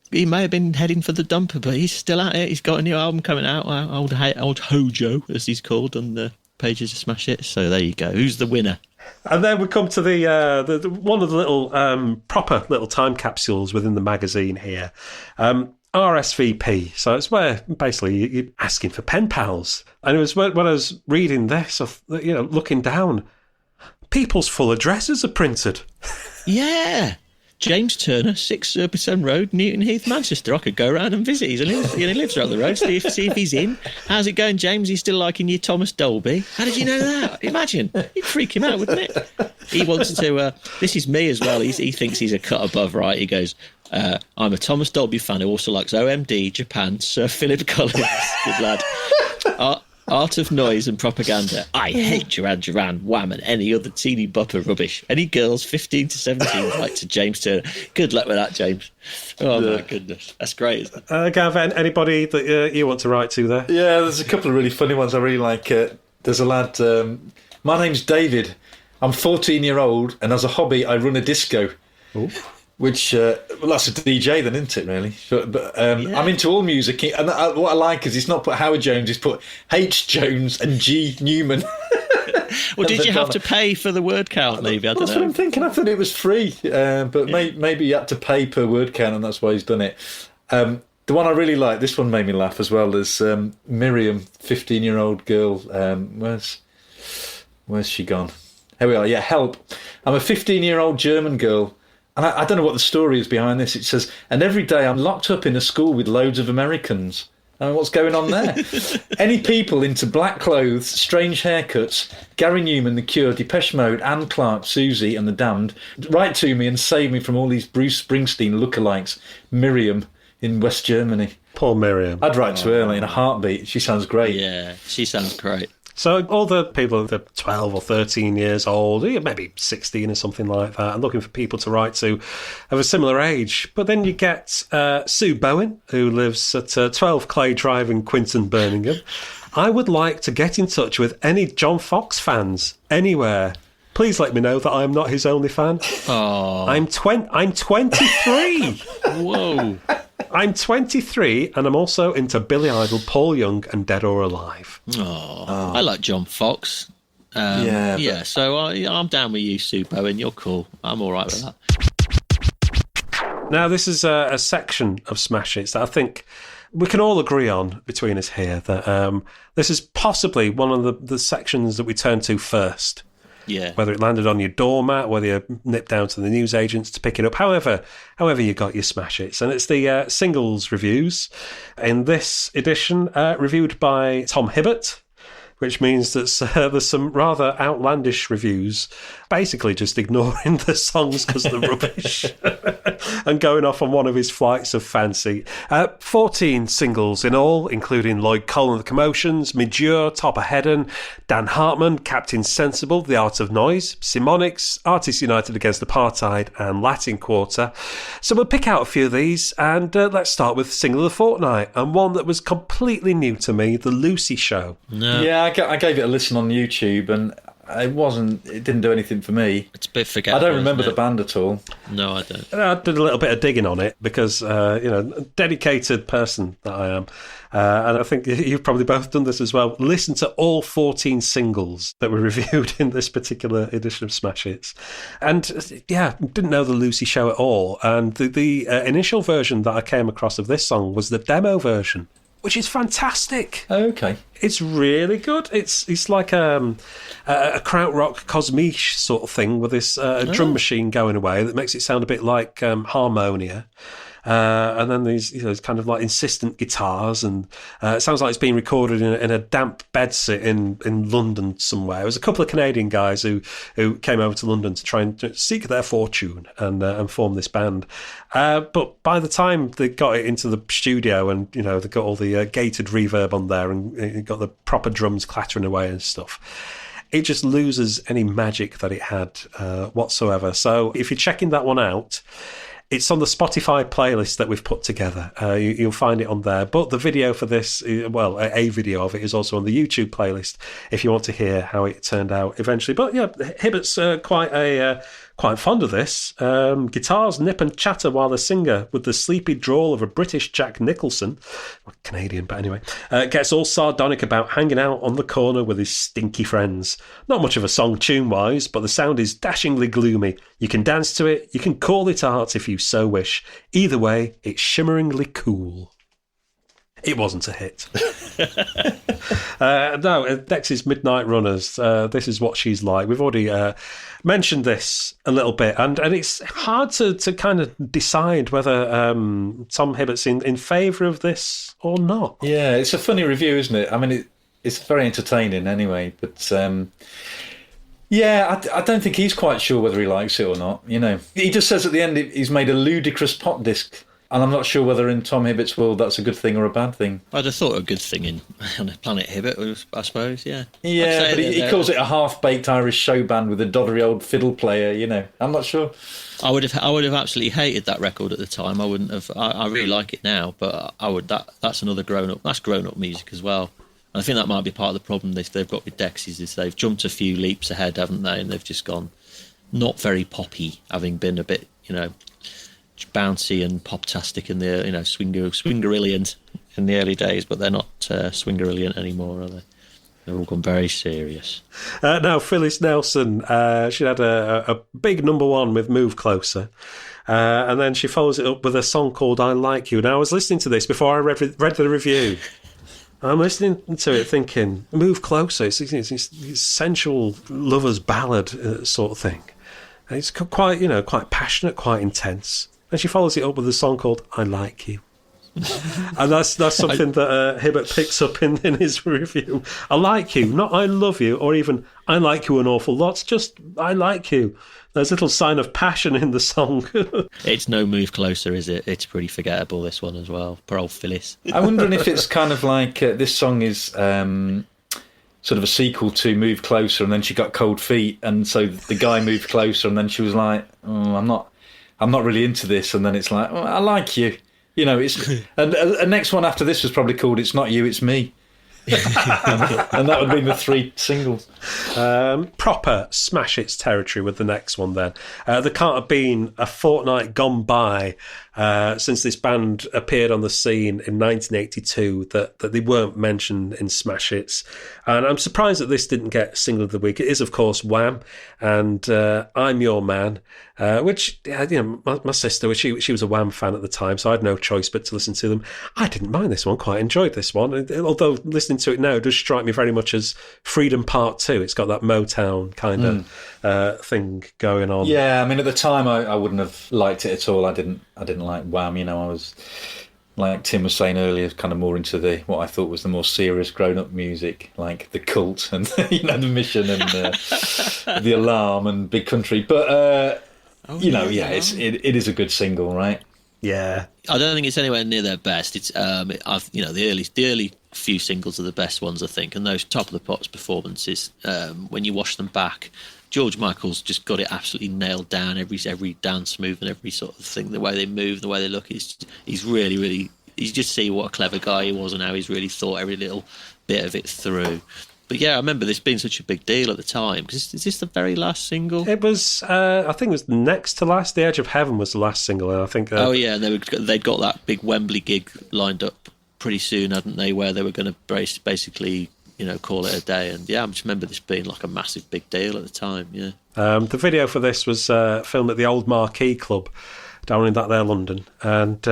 he may have been heading for the dumper, but he's still at it. He's got a new album coming out, old Hojo, as he's called on the pages of Smash It. So there you go. Who's the winner? And then we come to the one of the little proper little time capsules within the magazine here. RSVP. So it's where basically you're asking for pen pals. And it was when I was reading this, looking down, people's full addresses are printed. Yeah. James Turner, 6 Surbiton Road, Newton Heath, Manchester. I could go around and visit. He lives right up the road. See if he's in. How's it going, James? He's still liking you, Thomas Dolby. How did you know that? Imagine. You'd freak him out, wouldn't it? He wanted to... this is me as well. He thinks he's a cut above, right? He goes, I'm a Thomas Dolby fan who also likes OMD, Japan, Sir Philip Collins. Good lad. Art of Noise and Propaganda. I hate Duran Duran, Wham and any other teeny bopper rubbish. Any girls 15 to 17 write to James Turner. Good luck with that, James. Oh, my goodness. That's great, isn't it? Gavin, anybody that you want to write to there? Yeah, there's a couple of really funny ones I really like. There's a lad, my name's David. I'm 14-year-old, and as a hobby, I run a disco. Ooh. Which, that's a DJ then, isn't it, really? But I'm into all music, and what I like is he's not put Howard Jones, he's put H. Jones and G. Newman. Well, did you have to pay for the word count, maybe? I don't know. That's what I'm thinking. I thought it was free, but maybe you had to pay per word count, and that's why he's done it. The one I really like, this one made me laugh as well, there's Miriam, 15-year-old girl. Where's she gone? Here we are, yeah, help. I'm a 15-year-old German girl. And I don't know what the story is behind this. It says, and every day I'm locked up in a school with loads of Americans. I mean, what's going on there? Any people into black clothes, strange haircuts, Gary Newman, The Cure, Depeche Mode, Anne Clark, Siouxsie and The Damned, write to me and save me from all these Bruce Springsteen lookalikes. Miriam in West Germany. Poor Miriam. I'd write to her in a heartbeat. She sounds great. Yeah, she sounds great. So all the people that are 12 or 13 years old, maybe 16 or something like that, and looking for people to write to of a similar age. But then you get Sue Bowen, who lives at 12 Clay Drive in Quinton, Birmingham. I would like to get in touch with any John Fox fans anywhere. Please let me know that I'm not his only fan. Oh. I'm 23. Whoa. I'm 23 and I'm also into Billy Idol, Paul Young and Dead or Alive. Oh. I like John Fox. So I'm down with you, Sue Bowen. You're cool. I'm all right with that. Now, this is a section of Smash Hits that I think we can all agree on between us here, that this is possibly one of the sections that we turn to first. Yeah. Whether it landed on your doormat, whether you nipped down to the newsagents to pick it up, however you got your Smash Hits. And it's the singles reviews. In this edition, reviewed by Tom Hibbert, which means that there's some rather outlandish reviews, basically just ignoring the songs because they're rubbish and going off on one of his flights of fancy. 14 singles in all, including Lloyd Cole and the Commotions, Midge, Topper Hedden, Dan Hartman, Captain Sensible, The Art of Noise, Simonics, Artists United Against Apartheid and Latin Quarter. So we'll pick out a few of these and let's start with Single of the Fortnight, and one that was completely new to me, The Lucy Show. No. Yeah, I gave it a listen on YouTube and it didn't do anything for me. It's a bit forgettable. I don't remember the band at all. No, I don't. I did a little bit of digging on it because, dedicated person that I am. And I think you've probably both done this as well. Listen to all 14 singles that were reviewed in this particular edition of Smash Hits. And, didn't know the Lucy Show at all. And the initial version that I came across of this song was the demo version, which is fantastic. Okay. It's really good. It's like a krautrock cosmiche sort of thing with this drum machine going away that makes it sound a bit like Harmonia. And then these kind of like insistent guitars, and it sounds like it's been recorded in a damp bedsit in London somewhere. It was a couple of Canadian guys who came over to London to try and seek their fortune and form this band. But by the time they got it into the studio and they got all the gated reverb on there and got the proper drums clattering away and stuff, it just loses any magic that it had whatsoever. So if you're checking that one out, it's on the Spotify playlist that we've put together. You'll find it on there. But the video for this, a video of it is also on the YouTube playlist if you want to hear how it turned out eventually. But yeah, Hibbert's quite Quite fond of this. Guitars nip and chatter while the singer, with the sleepy drawl of a British Jack Nicholson, well, Canadian, but anyway, gets all sardonic about hanging out on the corner with his stinky friends. Not much of a song tune-wise, but the sound is dashingly gloomy. You can dance to it, you can call it art if you so wish. Either way, it's shimmeringly cool. It wasn't a hit. No, Dexy's Midnight Runners, this is what she's like. We've already mentioned this a little bit, and it's hard to kind of decide whether Tom Hibbert's in favour of this or not. Yeah, it's a funny review, isn't it? I mean, it's very entertaining anyway, but... yeah, I don't think he's quite sure whether he likes it or not, you know. He just says at the end he's made a ludicrous pop disc. And I'm not sure whether in Tom Hibbert's world that's a good thing or a bad thing. I'd have thought a good thing on Planet Hibbert, I suppose, yeah. Yeah, but he calls it a half-baked Irish show band with a doddery old fiddle player, you know. I'm not sure. I would have absolutely hated that record at the time. I wouldn't have. I really like it now, but I would. That's another grown-up music as well. And I think that might be part of the problem they've got with Dexys is they've jumped a few leaps ahead, haven't they? And they've just gone not very poppy, having been a bit, you know, bouncy and pop-tastic in the, you know, swingerilliant in the early days, but they're not swingerilliant anymore, are they? They've all gone very serious. Now, Phyllis Nelson, she had a big number one with Move Closer, and then she follows it up with a song called I Like You. Now, I was listening to this before I read the review. I'm listening to it thinking, Move Closer, it's sensual lover's ballad sort of thing. And it's quite, you know, quite passionate, quite intense. And she follows it up with a song called I Like You. And that's something that Hibbert picks up in his review. I like you, not I love you, or even I like you an awful lot, just I like you. There's a little sign of passion in the song. It's no Move Closer, is it? It's pretty forgettable, this one as well. Poor old Phyllis. I'm wondering if it's kind of like this song is sort of a sequel to Move Closer, and then she got cold feet, and so the guy moved closer, and then she was like, oh, I'm not really into this, and then it's like, oh, I like you. You know, it's and the next one after this was probably called It's Not You, It's Me. And that would be the 3 singles. Proper smash its territory with the next one then. There can't have been a fortnight gone by since this band appeared on the scene in 1982 that they weren't mentioned in smash hits. And I'm surprised that this didn't get single of the week. It is, of course, Wham and I'm Your Man, which, you know, my sister, she was a Wham fan at the time, so I had no choice but to listen to them. I didn't mind this one, quite enjoyed this one, although listening to it now, it does strike me very much as Freedom Part 2. It's got that Motown kind of thing going on. Yeah, I mean, at the time, I wouldn't have liked it at all. I didn't like Wham. You know, I was, like Tim was saying earlier, kind of more into what I thought was the more serious grown-up music, like The Cult and you know, The Mission and The Alarm and Big Country. But you know, yeah, it is a good single, right? Yeah, I don't think it's anywhere near their best. It's you know, the early few singles are the best ones, I think, and those Top of the Pops performances, when you wash them back, George Michael's just got it absolutely nailed down. Every dance move and every sort of thing, the way they move, the way they look, he's really, really. You just see what a clever guy he was and how he's really thought every little bit of it through. But yeah, I remember this being such a big deal at the time. Is this the very last single? It was, I think it was next to last. The Edge of Heaven was the last single, and I think... oh yeah, and they'd got that big Wembley gig lined up pretty soon, hadn't they, where they were going to basically, you know, call it a day. And yeah, I just remember this being like a massive big deal at the time, yeah. The video for this was filmed at the Old Marquee Club down in that there London, and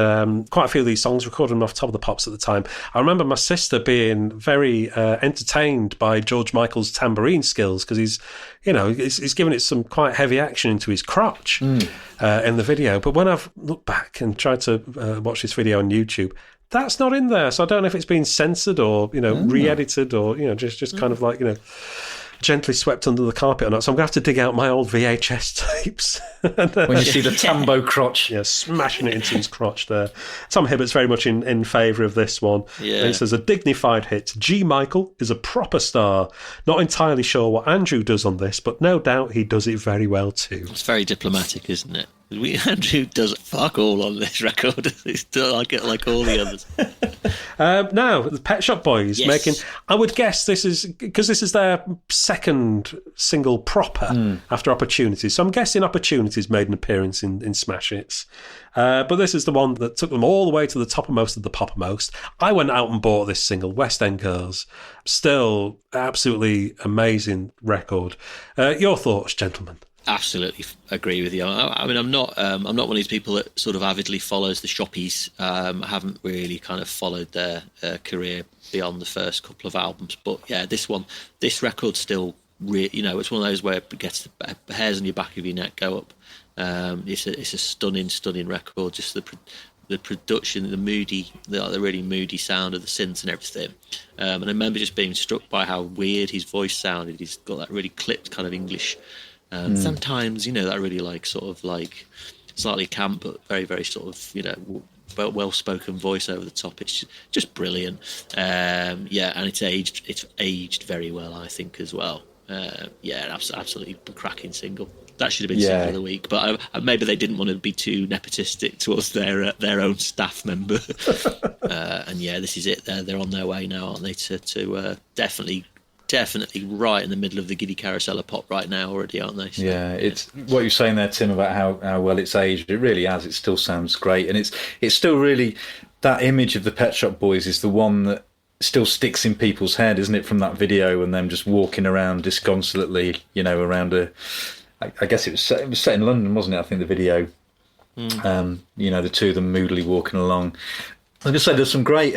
quite a few of these songs recorded off Top of the Pops at the time. I remember my sister being very entertained by George Michael's tambourine skills, because he's giving it some quite heavy action into his crotch in the video. But when I've looked back and tried to watch this video on YouTube, that's not in there. So I don't know if it's been censored or, you know, re-edited or, you know, just kind of like, you know, gently swept under the carpet or not. So I'm going to have to dig out my old VHS tapes. When you see the tambo crotch. Yeah, smashing it into his crotch there. Tom Hibbert's very much in favour of this one. Yeah. It says, a dignified hit. G. Michael is a proper star. Not entirely sure what Andrew does on this, but no doubt he does it very well too. It's very diplomatic, isn't it? Andrew does fuck all on this record. It's still like all the others. Now, the Pet Shop Boys making... I would guess this is... Because this is their second single proper after Opportunities. So I'm guessing Opportunities made an appearance in Smash Hits. But this is the one that took them all the way to the toppermost of the poppermost. I went out and bought this single, West End Girls. Still, absolutely amazing record. Your thoughts, gentlemen? Absolutely agree with you. I mean, I'm not one of these people that sort of avidly follows the shoppies. I haven't really kind of followed their career beyond the first couple of albums. But yeah, this record still, it's one of those where it gets the hairs on your back of your neck go up. It's a stunning record. Just the production, the really moody sound of the synths and everything. And I remember just being struck by how weird his voice sounded. He's got that really clipped kind of English. Sometimes, that really sort of slightly camp, but very, very sort of, well-spoken voice over the top. It's just brilliant. And it's aged very well, I think, as well. Absolutely cracking single. That should have been single of the week, but maybe they didn't want to be too nepotistic towards their own staff member. This is it. They're on their way now, aren't they? To definitely right in the middle of the Giddy Carousel of Pop right now already, aren't they? So, it's what you're saying there, Tim, about how well it's aged. It really has. It still sounds great, and it's still really, that image of the Pet Shop Boys is the one that still sticks in people's head, isn't it? From that video and them just walking around disconsolately, around I guess it was set in London, wasn't it? I think the video, the two of them moodily walking along. I was going to say there's some great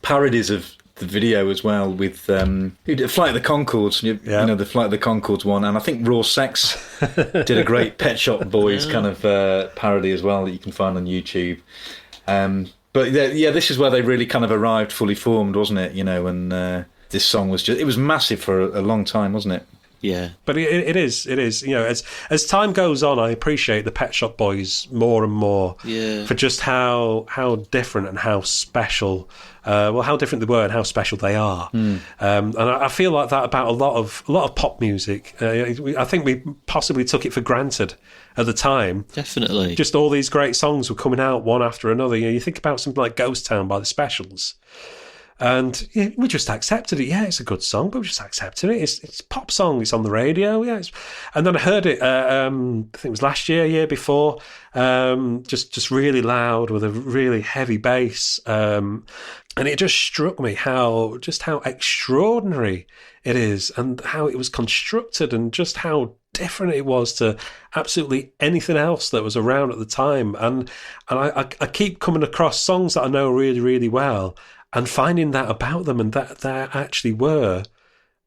parodies of the video as well with Flight of the Conchords, the Flight of the Conchords one, and I think Raw Sex did a great Pet Shop Boys kind of parody as well that you can find on YouTube. But this is where they really kind of arrived fully formed, wasn't it? And this song was it was massive for a long time, wasn't it? Yeah, but it is. As time goes on, I appreciate the Pet Shop Boys more and more for just how different and how special. How different they were and how special they are. And I feel like that about a lot of pop music. I think we possibly took it for granted at the time. Definitely, just all these great songs were coming out one after another. You think about something like Ghost Town by the Specials. And we just accepted it. Yeah, it's a good song, but we just accepted it. It's a pop song. It's on the radio. Yeah, and then I heard it. I think it was last year before. Just really loud with a really heavy bass. And it just struck me how extraordinary it is, and how it was constructed, and just how different it was to absolutely anything else that was around at the time. And I keep coming across songs that I know really, really well, and finding that about them, and that there actually were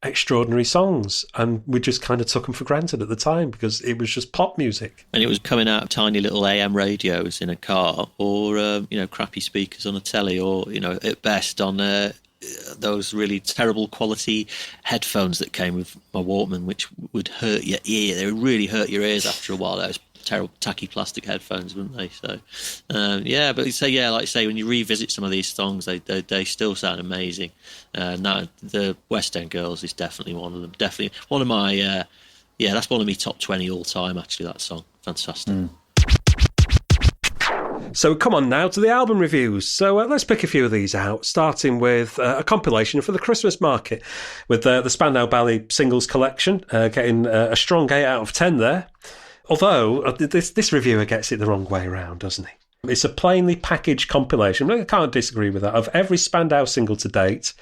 extraordinary songs, and we just kind of took them for granted at the time because it was just pop music. And it was coming out of tiny little AM radios in a car, or crappy speakers on a telly, or at best on those really terrible quality headphones that came with my Walkman, which would hurt your ear. They would really hurt your ears after a while. Those terrible tacky plastic headphones, wouldn't they? So but like you say, when you revisit some of these songs, they still sound amazing. Now the West End Girls is definitely one of them. Definitely one of my that's one of my top 20 all time. Actually, that song, fantastic. So come on now to the album reviews. So let's pick a few of these out, starting with a compilation for the Christmas market with the Spandau Ballet singles collection, getting a strong 8 out of 10 there. Although, this reviewer gets it the wrong way around, doesn't he? It's a plainly packaged compilation, I can't disagree with that, of every Spandau single to date,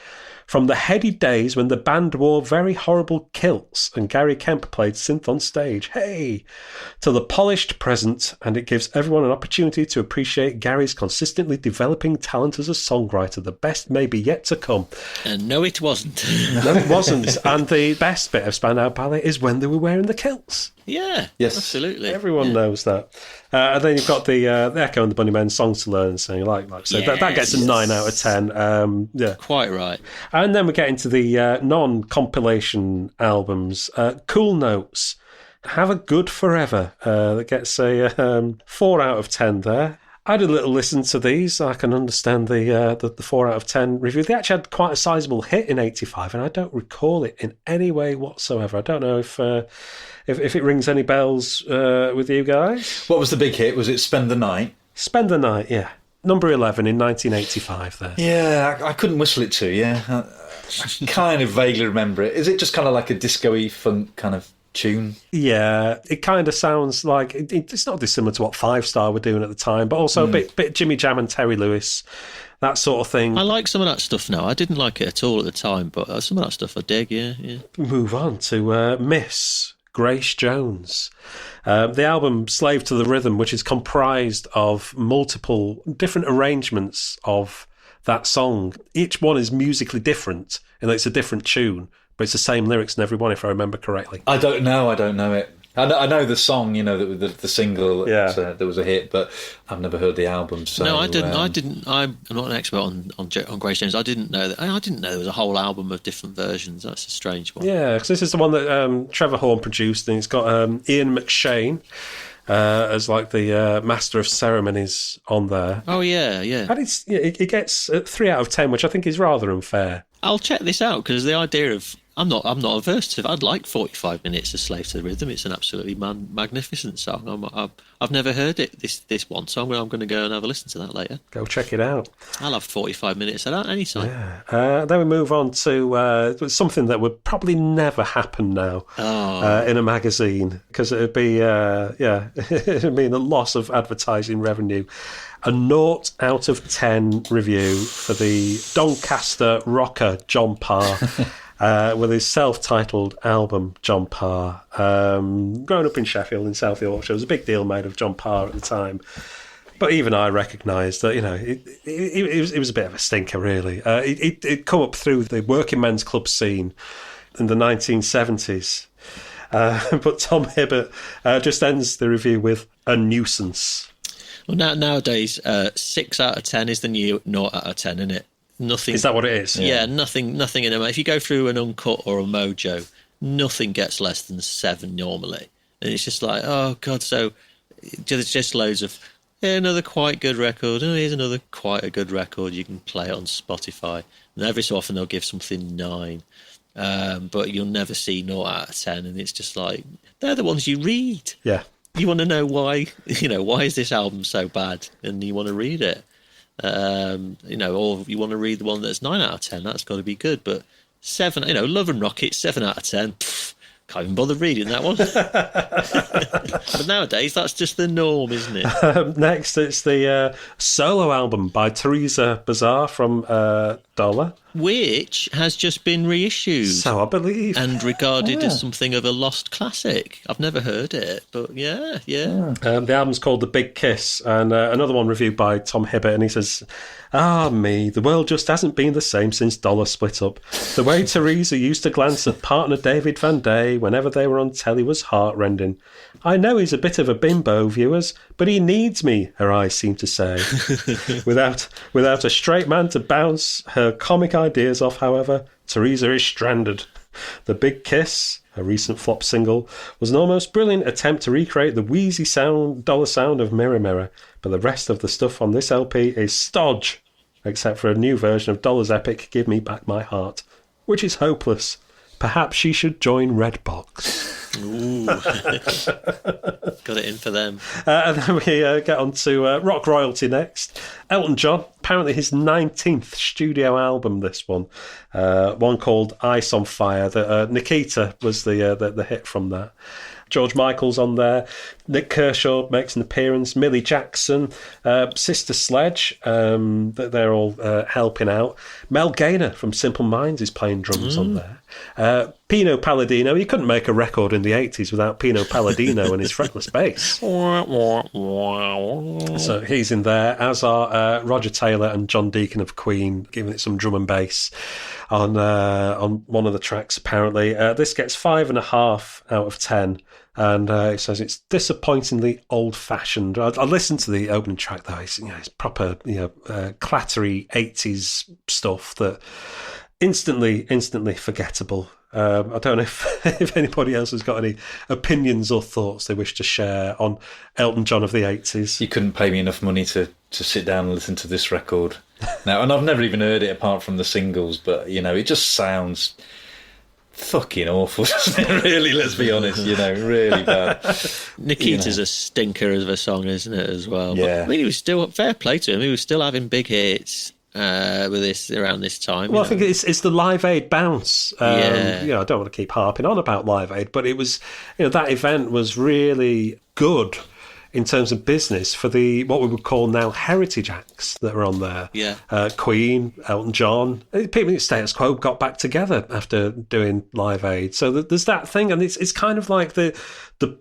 from the heady days when the band wore very horrible kilts and Gary Kemp played synth on stage, to the polished present, and it gives everyone an opportunity to appreciate Gary's consistently developing talent as a songwriter. The best may be yet to come. And no, it wasn't. No, it wasn't. And the best bit of Spandau Ballet is when they were wearing the kilts. Yeah, yes, absolutely. Everyone knows that. And then you've got the Echo and the Bunnymen, Songs to Learn, saying so that gets a 9 out of 10. Quite right. And then we get into the non-compilation albums. Cool Notes, Have a Good Forever, that gets a 4 out of 10 there. I had a little listen to these. I can understand the 4 out of 10 review. They actually had quite a sizable hit in '85, and I don't recall it in any way whatsoever. I don't know if it rings any bells with you guys. What was the big hit? Was it Spend the Night? Spend the Night, yeah. Number 11 in 1985 there. Yeah, I couldn't whistle it to you. I kind of vaguely remember it. Is it just kind of like a disco-y funk kind of tune? Yeah, it kind of sounds like it's not dissimilar to what Five Star were doing at the time, but also a bit Jimmy Jam and Terry Lewis, that sort of thing. I like some of that stuff now. I didn't like it at all at the time, but some of that stuff I dig. Yeah. Move on to Miss Grace Jones. The album Slave to the Rhythm, which is comprised of multiple different arrangements of that song. Each one is musically different, and it's a different tune. But it's the same lyrics in every one, if I remember correctly. I don't know it. I know the song, the single that was a hit, but I've never heard the album. So, no, I didn't. I'm not an expert on Grace Jones. I didn't know that. I didn't know there was a whole album of different versions. That's a strange one. Yeah, because this is the one that Trevor Horn produced, and it's got Ian McShane as like the master of ceremonies on there. Oh yeah. And it gets 3 out of 10, which I think is rather unfair. I'll check this out because the idea of I'm not averse to it. I'd like 45 minutes of Slave to the Rhythm. It's an absolutely magnificent song. I've never heard it. This one song, but I'm going to go and have a listen to that later. Go check it out. I'll have 45 minutes of that anytime. Yeah. Then we move on to something that would probably never happen now in a magazine, because it'd be it'd mean a loss of advertising revenue. A 0 out of 10 review for the Doncaster rocker John Parr. With his self-titled album, John Parr. Growing up in Sheffield in South Yorkshire, there was a big deal made of John Parr at the time. But even I recognised that, it was a bit of a stinker, really. It come up through the working men's club scene in the 1970s. But Tom Hibbert just ends the review with a nuisance. Well, nowadays, 6 out of 10 is the new 0 out of 10, isn't it? Nothing. Is that what it is? Yeah, nothing in them. If you go through an Uncut or a Mojo, nothing gets less than 7 normally. And it's just like, oh, God, so there's just loads of, another quite good record. Oh, here's another quite a good record. You can play it on Spotify. And every so often they'll give something 9. But you'll never see 0 out of 10. And it's just like, they're the ones you read. Yeah. You want to know why, why is this album so bad? And you want to read it. Or you want to read the one that's 9 out of 10, that's got to be good. But 7, Love and Rockets, 7 out of 10, can't even bother reading that one. But nowadays, that's just the norm, isn't it? Next, it's the solo album by Teresa Bazar from Dollar, which has just been reissued. So I believe. And regarded as something of a lost classic. I've never heard it, but yeah. The album's called The Big Kiss, and another one reviewed by Tom Hibbert, and he says, me, the world just hasn't been the same since Dollar split up. The way Teresa used to glance at partner David Van Day whenever they were on telly was heart-rending. I know he's a bit of a bimbo, viewers, but he needs me, her eyes seem to say. Without a straight man to bounce her comic ideas off, however, Teresa is stranded. The Big Kiss, a recent flop single, was an almost brilliant attempt to recreate the wheezy Dollar sound of Mirror Mirror, but the rest of the stuff on this LP is stodge, except for a new version of Dollar's epic Give Me Back My Heart, which is hopeless. Perhaps she should join Redbox. Ooh. Got it in for them. And then we get on to rock royalty next. Elton John, apparently his 19th studio album, this one. One called Ice on Fire. Nikita was the hit from that. George Michael's on there. Nick Kershaw makes an appearance. Millie Jackson, Sister Sledge, they're all helping out. Mel Gaynor from Simple Minds is playing drums on there. Pino Palladino, you couldn't make a record in the 80s without Pino Palladino and his fretless bass. So he's in there, as are Roger Taylor and John Deacon of Queen, giving it some drum and bass on one of the tracks, apparently. This gets 5.5 out of 10. And it says it's disappointingly old-fashioned. I listened to the opening track, though. It's proper, clattery 80s stuff that Instantly forgettable. I don't know if anybody else has got any opinions or thoughts they wish to share on Elton John of the 80s. You couldn't pay me enough money to sit down and listen to this record. Now, and I've never even heard it apart from the singles, but, it just sounds fucking awful, doesn't it? Really, let's be honest, really bad. Nikita's a stinker of a song, isn't it, as well? Yeah. But, I mean, he was still, fair play to him, he was still having big hits. With this around this time. Well, I think it's the Live Aid bounce. Yeah. I don't want to keep harping on about Live Aid, but it was, that event was really good in terms of business for what we would call now heritage acts that were on there. Yeah. Queen, Elton John, people in Status Quo got back together after doing Live Aid. So there's that thing, and it's kind of like the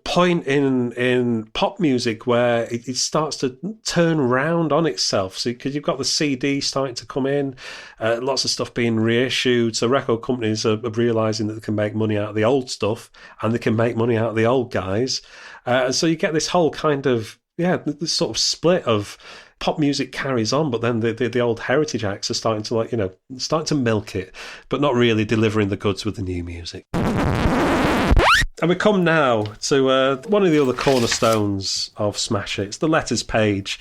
point in pop music where it starts to turn round on itself. So because you've got the CD starting to come in, lots of stuff being reissued. So record companies are realising that they can make money out of the old stuff and they can make money out of the old guys. So you get this whole kind of, this sort of split of pop music carries on, but then the old heritage acts are starting to starting to milk it, but not really delivering the goods with the new music. And we come now to one of the other cornerstones of Smash It. It's the letters page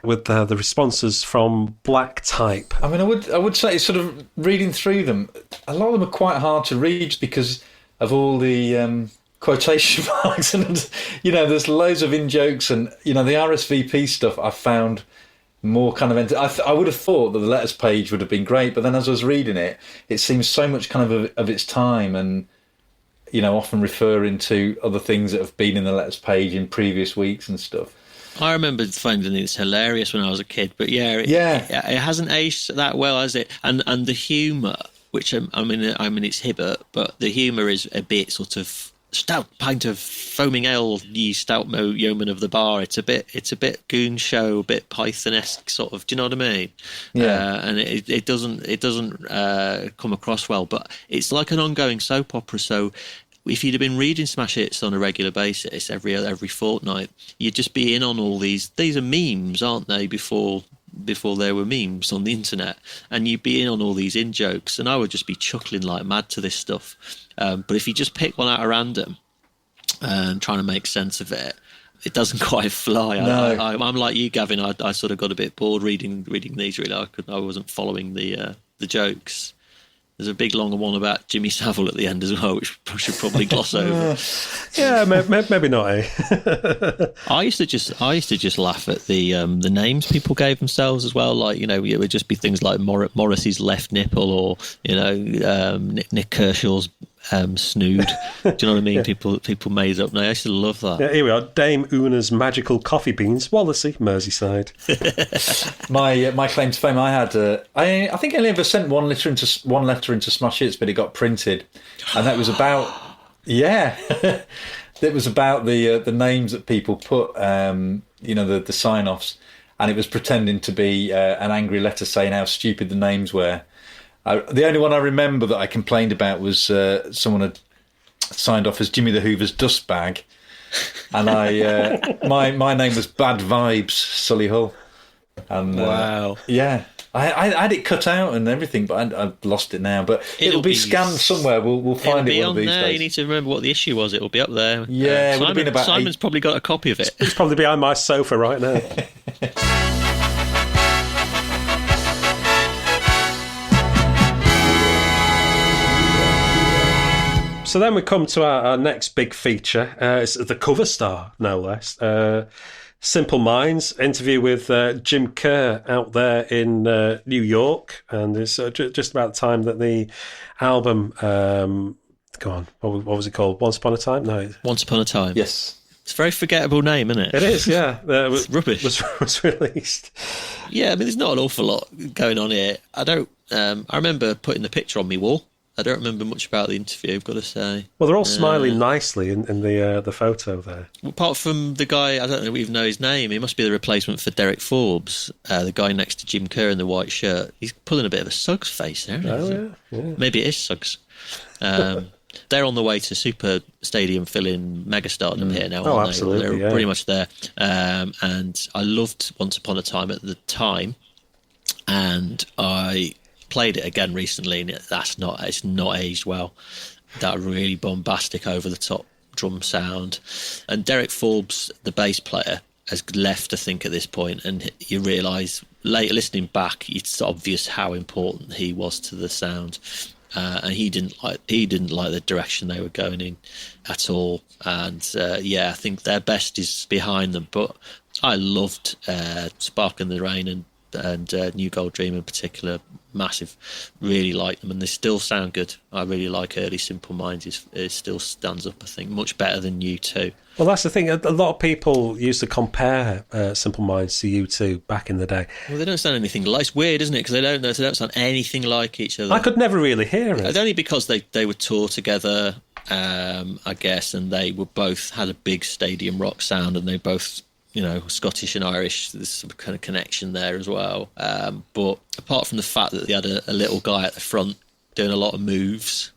with the responses from Black Type. I mean, I would say, sort of reading through them, a lot of them are quite hard to read because of all the quotation marks, and there's loads of in-jokes, and the RSVP stuff I found more kind of I would have thought that the letters page would have been great, but then as I was reading it, it seems so much kind of its time, and often referring to other things that have been in the letters page in previous weeks and stuff. I remember finding this hilarious when I was a kid, but it hasn't aged that well, has it? And the humour, which I mean it's Hibbert, but the humour is a bit sort of stout pint of foaming ale, ye stout yeoman of the bar. It's a bit goon show, a bit Python-esque sort of. Do you know what I mean? Yeah. And it doesn't come across well, but it's like an ongoing soap opera. So if you'd have been reading Smash Hits on a regular basis every fortnight, you'd just be in on all these. These are memes, aren't they? Before there were memes on the internet, and you'd be in on all these in-jokes, and I would just be chuckling like mad to this stuff. But if you just pick one out at random and trying to make sense of it, it doesn't quite fly. No. I'm like you, Gavin. I sort of got a bit bored reading these. Really, I wasn't following the jokes. There's a big long one about Jimmy Savile at the end as well, which I should probably gloss over. Yeah, maybe not. I used to just laugh at the names people gave themselves as well. Like it would just be things like Morrissey's left nipple, or Nick Kershaw's snood. Do you know what I mean? Yeah. People made up. I used to love that. Yeah, here we are. Dame Una's magical coffee beans, Wallasey, Merseyside. My claim to fame, I had. I think I only ever sent one letter into Smash Hits, but it got printed, and that was about. Yeah, it was about the names that people put. The sign-offs, and it was pretending to be an angry letter saying how stupid the names were. The only one I remember that I complained about was someone had signed off as Jimmy the Hoover's dust bag, and my name was Bad Vibes Solihull. And wow, yeah, I had it cut out and everything, but I've lost it now. But it'll be scanned somewhere. We'll find it one of these days. You need to remember what the issue was. It'll be up there. Yeah, Simon's probably got a copy of it. It's probably behind my sofa right now. So then we come to our next big feature. It's the cover star, no less. Simple Minds, interview with Jim Kerr out there in New York. And it's just about the time that the album... go on, what was it called? Once Upon a Time? No. Once Upon a Time. Yes. It's a very forgettable name, isn't it? It is, yeah. It's rubbish. Was released. Yeah, I mean, there's not an awful lot going on here. I remember putting the picture on my wall. I don't remember much about the interview, I've got to say. Well, they're all smiling nicely in the photo there. Apart from the guy, I don't even know his name. He must be the replacement for Derek Forbes, the guy next to Jim Kerr in the white shirt. He's pulling a bit of a Suggs face there. Yeah. Maybe it is Suggs. They're on the way to super stadium filling megastardom here now, aren't absolutely, They're pretty much there. And I loved Once Upon a Time at the time, and I played it again recently, and it's not aged well. That really bombastic, over the top drum sound. And Derek Forbes, the bass player, has left, I think, at this point, and you realise later, listening back, it's obvious how important he was to the sound. And he didn't like the direction they were going in at all. And I think their best is behind them. But I loved Spark in the Rain and New Gold Dream in particular. Massive, really like them, and they still sound good. I really like early Simple Minds. It still stands up, I think, much better than U2. Well, that's the thing. A lot of people used to compare Simple Minds to U2 back in the day. Well, they don't sound anything like. It's weird, isn't it? Because they don't sound anything like each other. I could never really hear it. Only because they would tour together, I guess, and they were both had a big stadium rock sound, and they both, Scottish and Irish, there's some kind of connection there as well. But apart from the fact that they had a little guy at the front doing a lot of moves,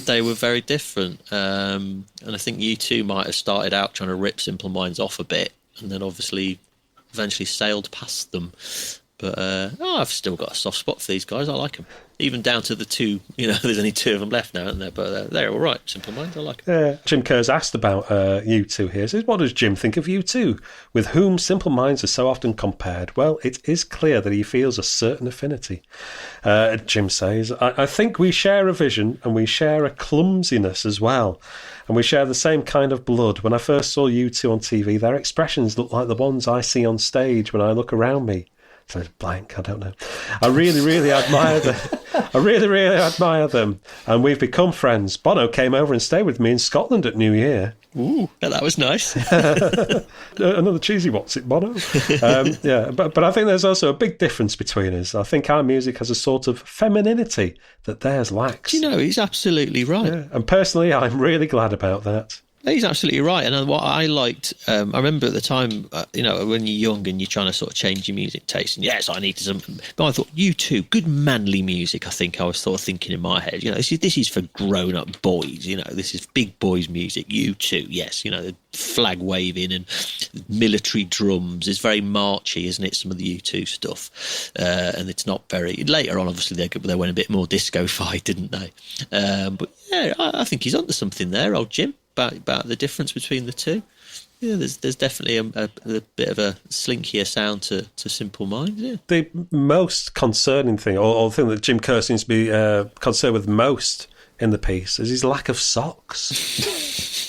they were very different. And I think U2 might have started out trying to rip Simple Minds off a bit, and then obviously eventually sailed past them. But I've still got a soft spot for these guys. I like them. Even down to the two, there's only two of them left now, isn't there? But they're all right. Simple Minds, I like them. Jim Kerr's asked about U2 here. Says, what does Jim think of U2, with whom Simple Minds are so often compared? Well, it is clear that he feels a certain affinity. Jim says, I think we share a vision, and we share a clumsiness as well. And we share the same kind of blood. When I first saw U2 on TV, their expressions look like the ones I see on stage when I look around me. So blank, I don't know. I really, really admire them. I really, really admire them. And we've become friends. Bono came over and stayed with me in Scotland at New Year. Ooh, that was nice. Another cheesy what's it, Bono? But I think there's also a big difference between us. I think our music has a sort of femininity that theirs lacks. He's absolutely right. Yeah. And personally, I'm really glad about that. He's absolutely right. And what I liked, I remember at the time, when you're young and you're trying to sort of change your music taste, and yes, I needed something. But I thought, U2, good manly music, I think I was sort of thinking in my head. This is for grown-up boys, this is big boys' music. U2, yes, the flag waving and military drums. It's very marchy, isn't it, some of the U2 stuff? And it's not very... Later on, obviously, they went a bit more disco-fied, didn't they? But yeah, I think he's onto something there, old Jim. About the difference between the two. Yeah, there's definitely a bit of a slinkier sound to Simple Minds. Yeah. The most concerning thing, or the thing that Jim Kerr seems to be concerned with most in the piece, is his lack of socks.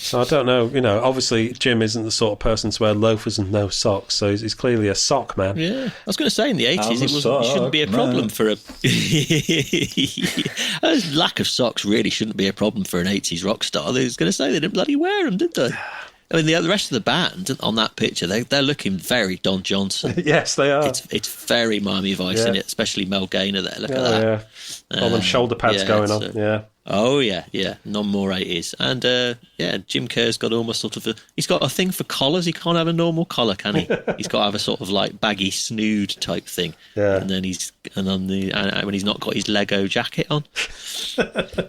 So I don't know, obviously Jim isn't the sort of person to wear loafers and no socks, so he's clearly a sock man. Yeah, I was going to say in the 80s it shouldn't be a problem for a... lack of socks really shouldn't be a problem for an 80s rock star. I was going to say they didn't bloody wear them, did they? I mean, the rest of the band on that picture, they're looking very Don Johnson. Yes, they are. It's very Miami Vice, isn't it? Especially Mel Gaynor there. Look at that. Yeah. All them shoulder pads going on. Yeah. Oh, yeah. None more 80s. And, Jim Kerr's got almost sort of he's got a thing for collars. He can't have a normal collar, can he? He's got to have a sort of like baggy snood type thing. Yeah. And then when he's not got his Lego jacket on.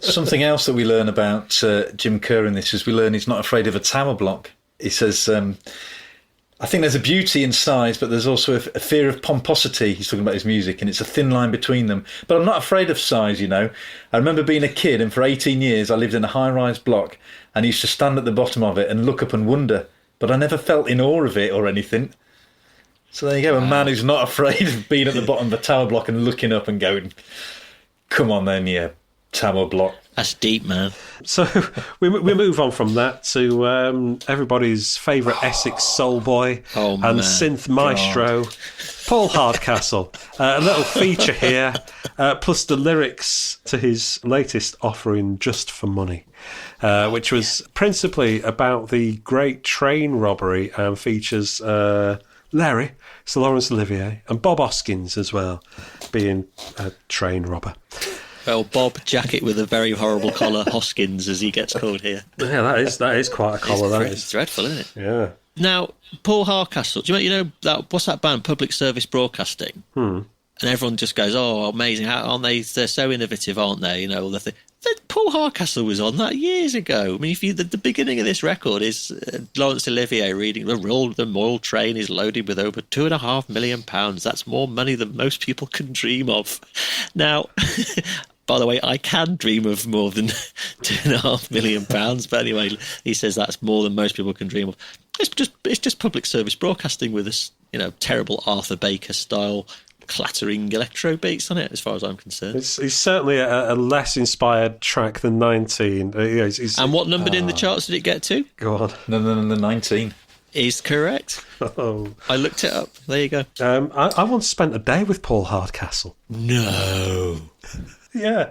Something else that we learn about Jim Kerr in this is we learn he's not afraid of a tower block. He says, I think there's a beauty in size, but there's also a fear of pomposity. He's talking about his music, and it's a thin line between them. But I'm not afraid of size, I remember being a kid, and for 18 years I lived in a high-rise block, and I used to stand at the bottom of it and look up and wonder, but I never felt in awe of it or anything. So there you go, a man who's not afraid of being at the bottom of a tower block and looking up and going, come on then, yeah, tower block. That's deep, man. So we move on from that to everybody's favourite Essex soul boy and synth maestro, Paul Hardcastle. A little feature here, plus the lyrics to his latest offering, Just for Money, which was principally about the great train robbery and features Larry, Sir Laurence Olivier, and Bob Hoskins as well, being a train robber. Well, Bob Jacket with a very horrible collar, Hoskins, as he gets called here. Yeah, that is quite a collar. It's dreadful, isn't it? Yeah. Now, Paul Hardcastle, do you know that? What's that band, Public Service Broadcasting? And everyone just goes, "Oh, amazing! How aren't they? They're so innovative, aren't they?" Paul Hardcastle was on that years ago. I mean, if you the beginning of this record is Laurence Olivier reading the Royal Train is loaded with over £2.5 million. That's more money than most people can dream of. Now, by the way, I can dream of more than £2.5 million. But anyway, he says that's more than most people can dream of. It's just public service broadcasting with this, terrible Arthur Baker style clattering electro beats on it, as far as I'm concerned. It's certainly a less inspired track than 19. And what number in the charts did it get to? Go on. No, 19. Is correct. Oh. I looked it up. There you go. I once spent a day with Paul Hardcastle. No. Yeah.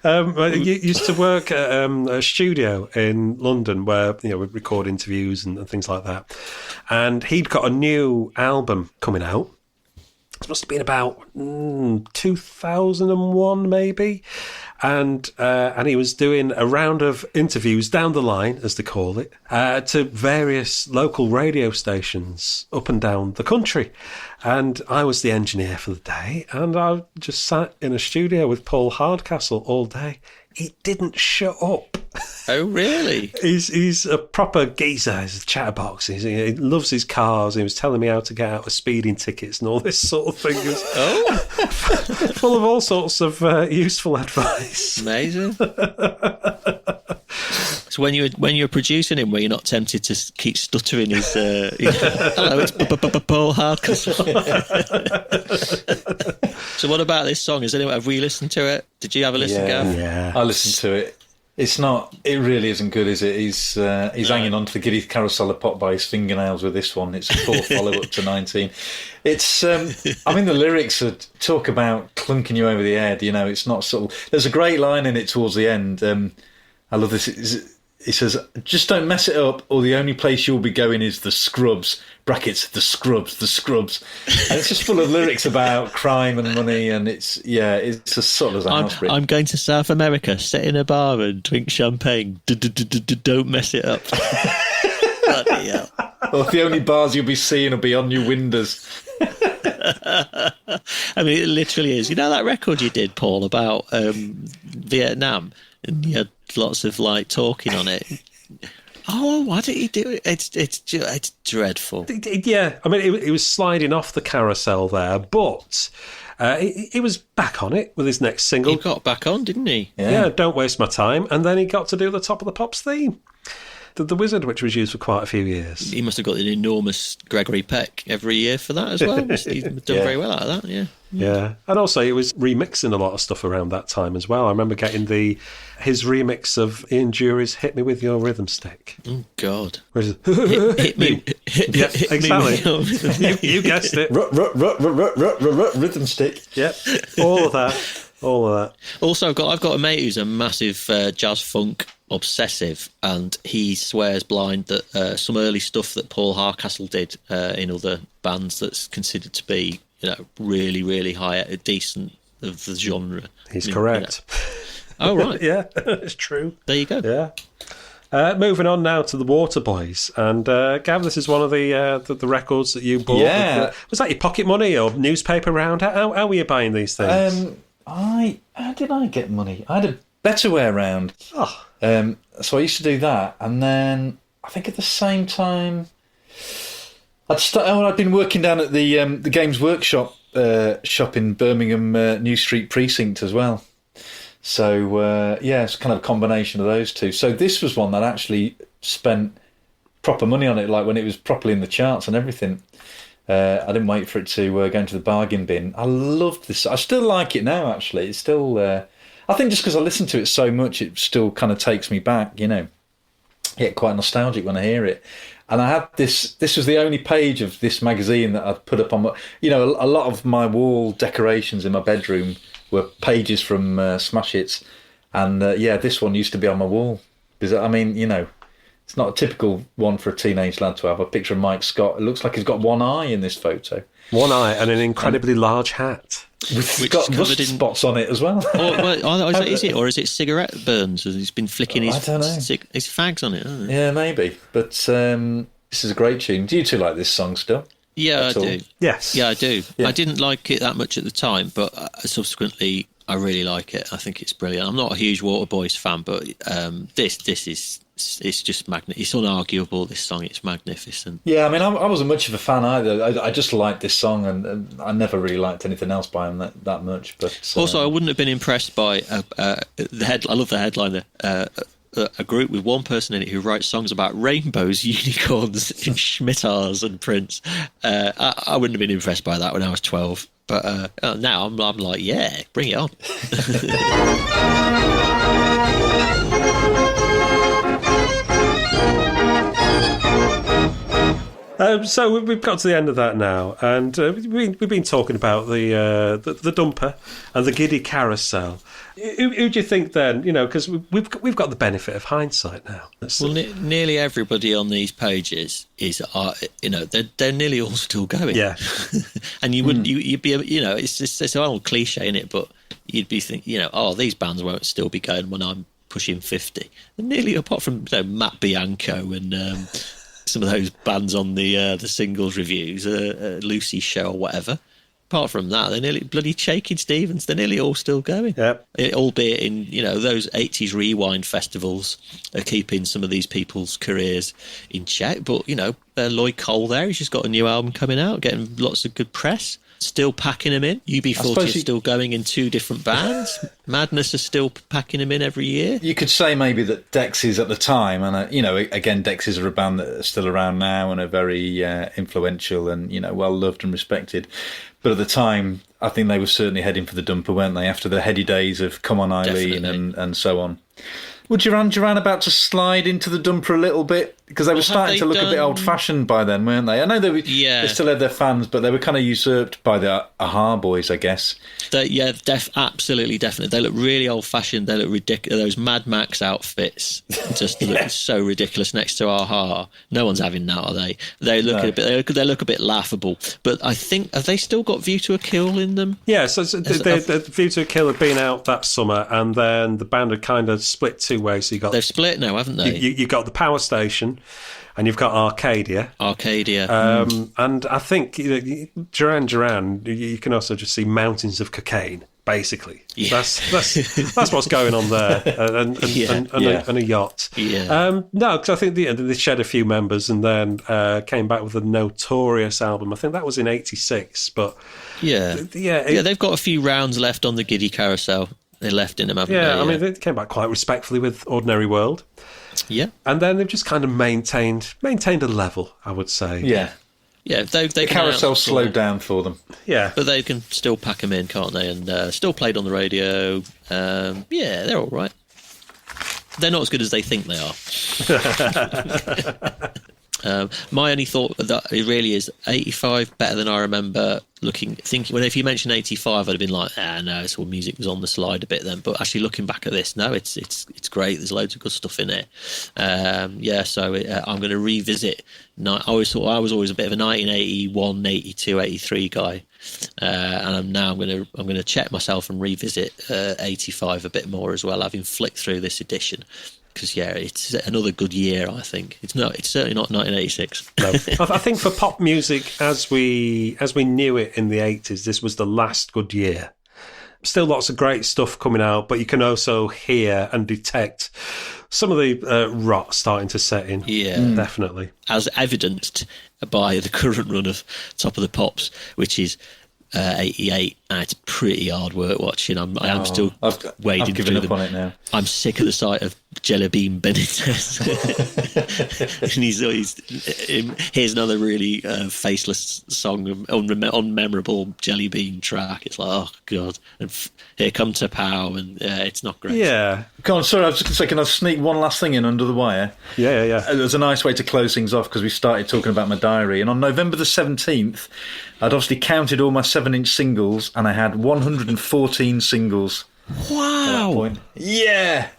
You used to work at a studio in London where, we'd record interviews and things like that. And he'd got a new album coming out. It must have been about 2001, maybe. And he was doing a round of interviews down the line, as they call it, to various local radio stations up and down the country. And I was the engineer for the day, and I just sat in a studio with Paul Hardcastle all day. He didn't shut up. Oh, really? He's a proper geezer. He's a chatterbox. He loves his cars. He was telling me how to get out of speeding tickets and all this sort of thing. He was full of all sorts of useful advice. Amazing. So when you were producing him, were you not tempted to keep stuttering his? Hello, it's Paul Hardcastle. So what about this song? Have we listened to it? Did you have a listen, Gav? Yeah, I listened to it. It really isn't good, is it? He's hanging on to the Giddy Carousel of Pop by his fingernails with this one. It's a poor follow-up to 19. It's, the lyrics talk about clunking you over the head, it's not sort of... There's a great line in it towards the end. I love this. It says, just don't mess it up, or the only place you'll be going is the scrubs, brackets, the scrubs. And it's just full of lyrics about crime and money, and it's as subtle as a house brick. I'm going to South America, sit in a bar and drink champagne. Don't mess it up. Bloody hell. Well, the only bars you'll be seeing will be on your windows. I mean, it literally is. You know that record you did, Paul, about Vietnam? And you had lots of talking on it. Oh, why did he do it? It's dreadful. Yeah, I mean, it was sliding off the carousel there, but he was back on it with his next single. He got back on, didn't he? Yeah, Don't Waste My Time, and then he got to do the Top of the Pops theme. The Wizard, which was used for quite a few years. He must have got an enormous Gregory Peck every year for that as well. He's done very well out of that, yeah. Yeah, and also he was remixing a lot of stuff around that time as well. I remember getting his remix of Ian Dury's "Hit Me With Your Rhythm Stick." Oh God! Hit me! Yeah, exactly. You guessed it. Rhythm stick. Yep, all of that. Also, I've got a mate who's a massive jazz funk obsessive, and he swears blind that some early stuff that Paul Hardcastle did in other bands that's considered to be really, really high, decent of the genre. He's correct. Oh, right. Yeah, it's true. There you go. Yeah. Moving on now to the Waterboys, and Gav, this is one of the records that you bought. Yeah. Was that your pocket money or newspaper round? How were you buying these things? How did I get money? I had a better way around. Oh. So I used to do that, and then I think at the same time I'd been working down at the Games Workshop shop in Birmingham New Street Precinct as well. So it's kind of a combination of those two. So this was one that actually spent proper money on it, like when it was properly in the charts and everything. I didn't wait for it to go into the bargain bin. I loved this. I still like it now, actually. It's still... I think just because I listen to it so much, it still kind of takes me back, I get quite nostalgic when I hear it. And I had this was the only page of this magazine that I'd put up on my... a lot of my wall decorations in my bedroom were pages from Smash Hits. And, this one used to be on my wall. Because, it's not a typical one for a teenage lad to have. A picture of Mike Scott. It looks like he's got one eye in this photo. One eye and an incredibly large hat. It's got rust spots on it as well. Is it? Or is it cigarette burns? He's been flicking his fags on it, hasn't he? Yeah, maybe. But this is a great tune. Do you two like this song still? Yeah, I do. Yes. Yeah, I do. Yeah. I didn't like it that much at the time, but subsequently I really like it. I think it's brilliant. I'm not a huge Waterboys fan, but this is, it's just it's unarguable. This song, it's magnificent. Yeah, I mean, I wasn't much of a fan either. I just liked this song, and I never really liked anything else by him that much. But also, I wouldn't have been impressed by the head. I love the headline there. A group with one person in it who writes songs about rainbows, unicorns, schmittars, and prints. I wouldn't have been impressed by that when I was 12. But now I'm like, yeah, bring it on. So we've got to the end of that now, and we've been talking about the dumper and the Giddy Carousel. Who do you think then? Because we've got the benefit of hindsight now. Well, nearly everybody on these pages is, they're nearly all still going. Yeah, and you'd be, it's an old cliche in it, but you'd be thinking, these bands won't still be going when I'm pushing 50. And nearly, apart from Matt Bianco and some of those bands on the singles reviews, Lucy's Show or whatever. Apart from that, they're nearly bloody Shaking Stevens. They're nearly all still going. Yep. Albeit in those 80s rewind festivals are keeping some of these people's careers in check. But Lloyd Cole there, he's just got a new album coming out, getting lots of good press. Still packing them in. UB40 is still going in 2 different bands. Madness is still packing them in every year. You could say maybe that Dexys at the time, and again, Dexys are a band that are still around now and are very influential and well loved and respected. But at the time, I think they were certainly heading for the dumper, weren't they? After the heady days of Come On Eileen and so on. Were Duran about to slide into the dumper a little bit? Because they were starting to look a bit old-fashioned by then, weren't they? I know they still had their fans, but they were kind of usurped by the Aha boys, I guess. Absolutely, definitely. They look really old-fashioned. They look ridiculous. Those Mad Max outfits just look so ridiculous next to Aha. No one's having that, are they? They look a bit laughable. But I think, have they still got View to a Kill in them? Yeah, so the View to a Kill had been out that summer, and then the band had kind of split 2 ways. So they've split now, haven't they? You got the Power Station, and you've got Arcadia. And I think Duran, you can also just see mountains of cocaine. Basically, that's what's going on there, and a yacht. Yeah. No, because I think they shed a few members and then came back with a Notorious album. I think that was in '86. But they've got a few rounds left on the Giddy Carousel. They left in them, haven't they? Yeah, I mean, they came back quite respectfully with Ordinary World. Yeah. And then they've just kind of maintained a level, I would say. Yeah. Yeah, the carousel slowed down for them. Yeah. But they can still pack them in, can't they? And still played on the radio. They're all right. They're not as good as they think they are. My only thought that it really is 85 better than I remember thinking. Well, if you mentioned 85, I'd have been like, no, it's all music was on the slide a bit then. But actually looking back at this, no, it's great. There's loads of good stuff in it. I'm going to revisit. I was always a bit of a 1981, 82, 83 guy, and I'm going to check myself and revisit 85 a bit more as well, having flicked through this edition. Because it's another good year. I think it's certainly not 1986. No. I think for pop music as we knew it in the 80s, this was the last good year. Still lots of great stuff coming out, but you can also hear and detect some of the rot starting to set in. Yeah, definitely, as evidenced by the current run of Top of the Pops, which is 88, and it's pretty hard work watching. I am still wading through them. On it now. I'm sick of the sight of Jelly Bean Benitez. And here's another really faceless song, unmemorable Jelly Bean track. It's like, oh god, and Here Come to Pow, and it's not great. Yeah. Come on, sorry, I was just going to say, can I sneak one last thing in under the wire? Yeah. It was a nice way to close things off because we started talking about my diary, and on November the 17th, I'd obviously counted all my 7-inch singles, and I had 114 singles. Wow! At that point. Yeah!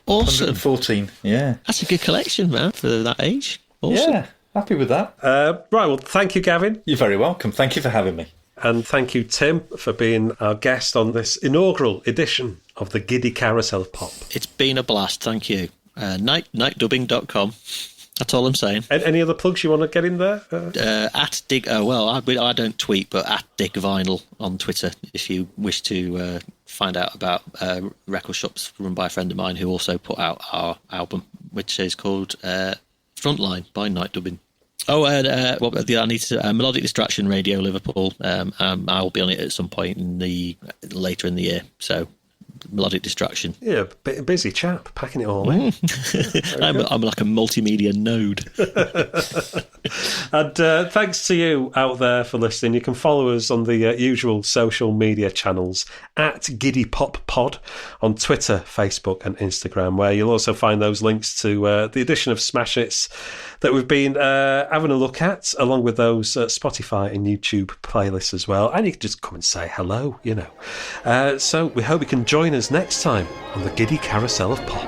Awesome. 114, yeah. That's a good collection, man, for that age. Awesome. Yeah, happy with that. Right, well, thank you, Gavin. You're very welcome. Thank you for having me. And thank you, Tim, for being our guest on this inaugural edition of the Giddy Carousel of Pop. It's been a blast, thank you. Nightdubbing.com. That's all I'm saying. Any other plugs you want to get in there? At Dig. I don't tweet, but at Dig Vinyl on Twitter. If you wish to find out about record shops run by a friend of mine who also put out our album, which is called Frontline by Nightdubbing. Oh, I need to Melodic Distraction Radio Liverpool. I'll be on it at some point later in the year. So. Melodic Distraction. Yeah, busy chap, packing it all in. I'm like a multimedia node. And thanks to you out there for listening. You can follow us on the usual social media channels at Giddy Pop Pod on Twitter, Facebook and Instagram, where you'll also find those links to the edition of Smash Hits that we've been having a look at, along with those Spotify and YouTube playlists as well. And you can just come and say hello, you know. So we hope you can join us next time on the Giddy Carousel of Pop.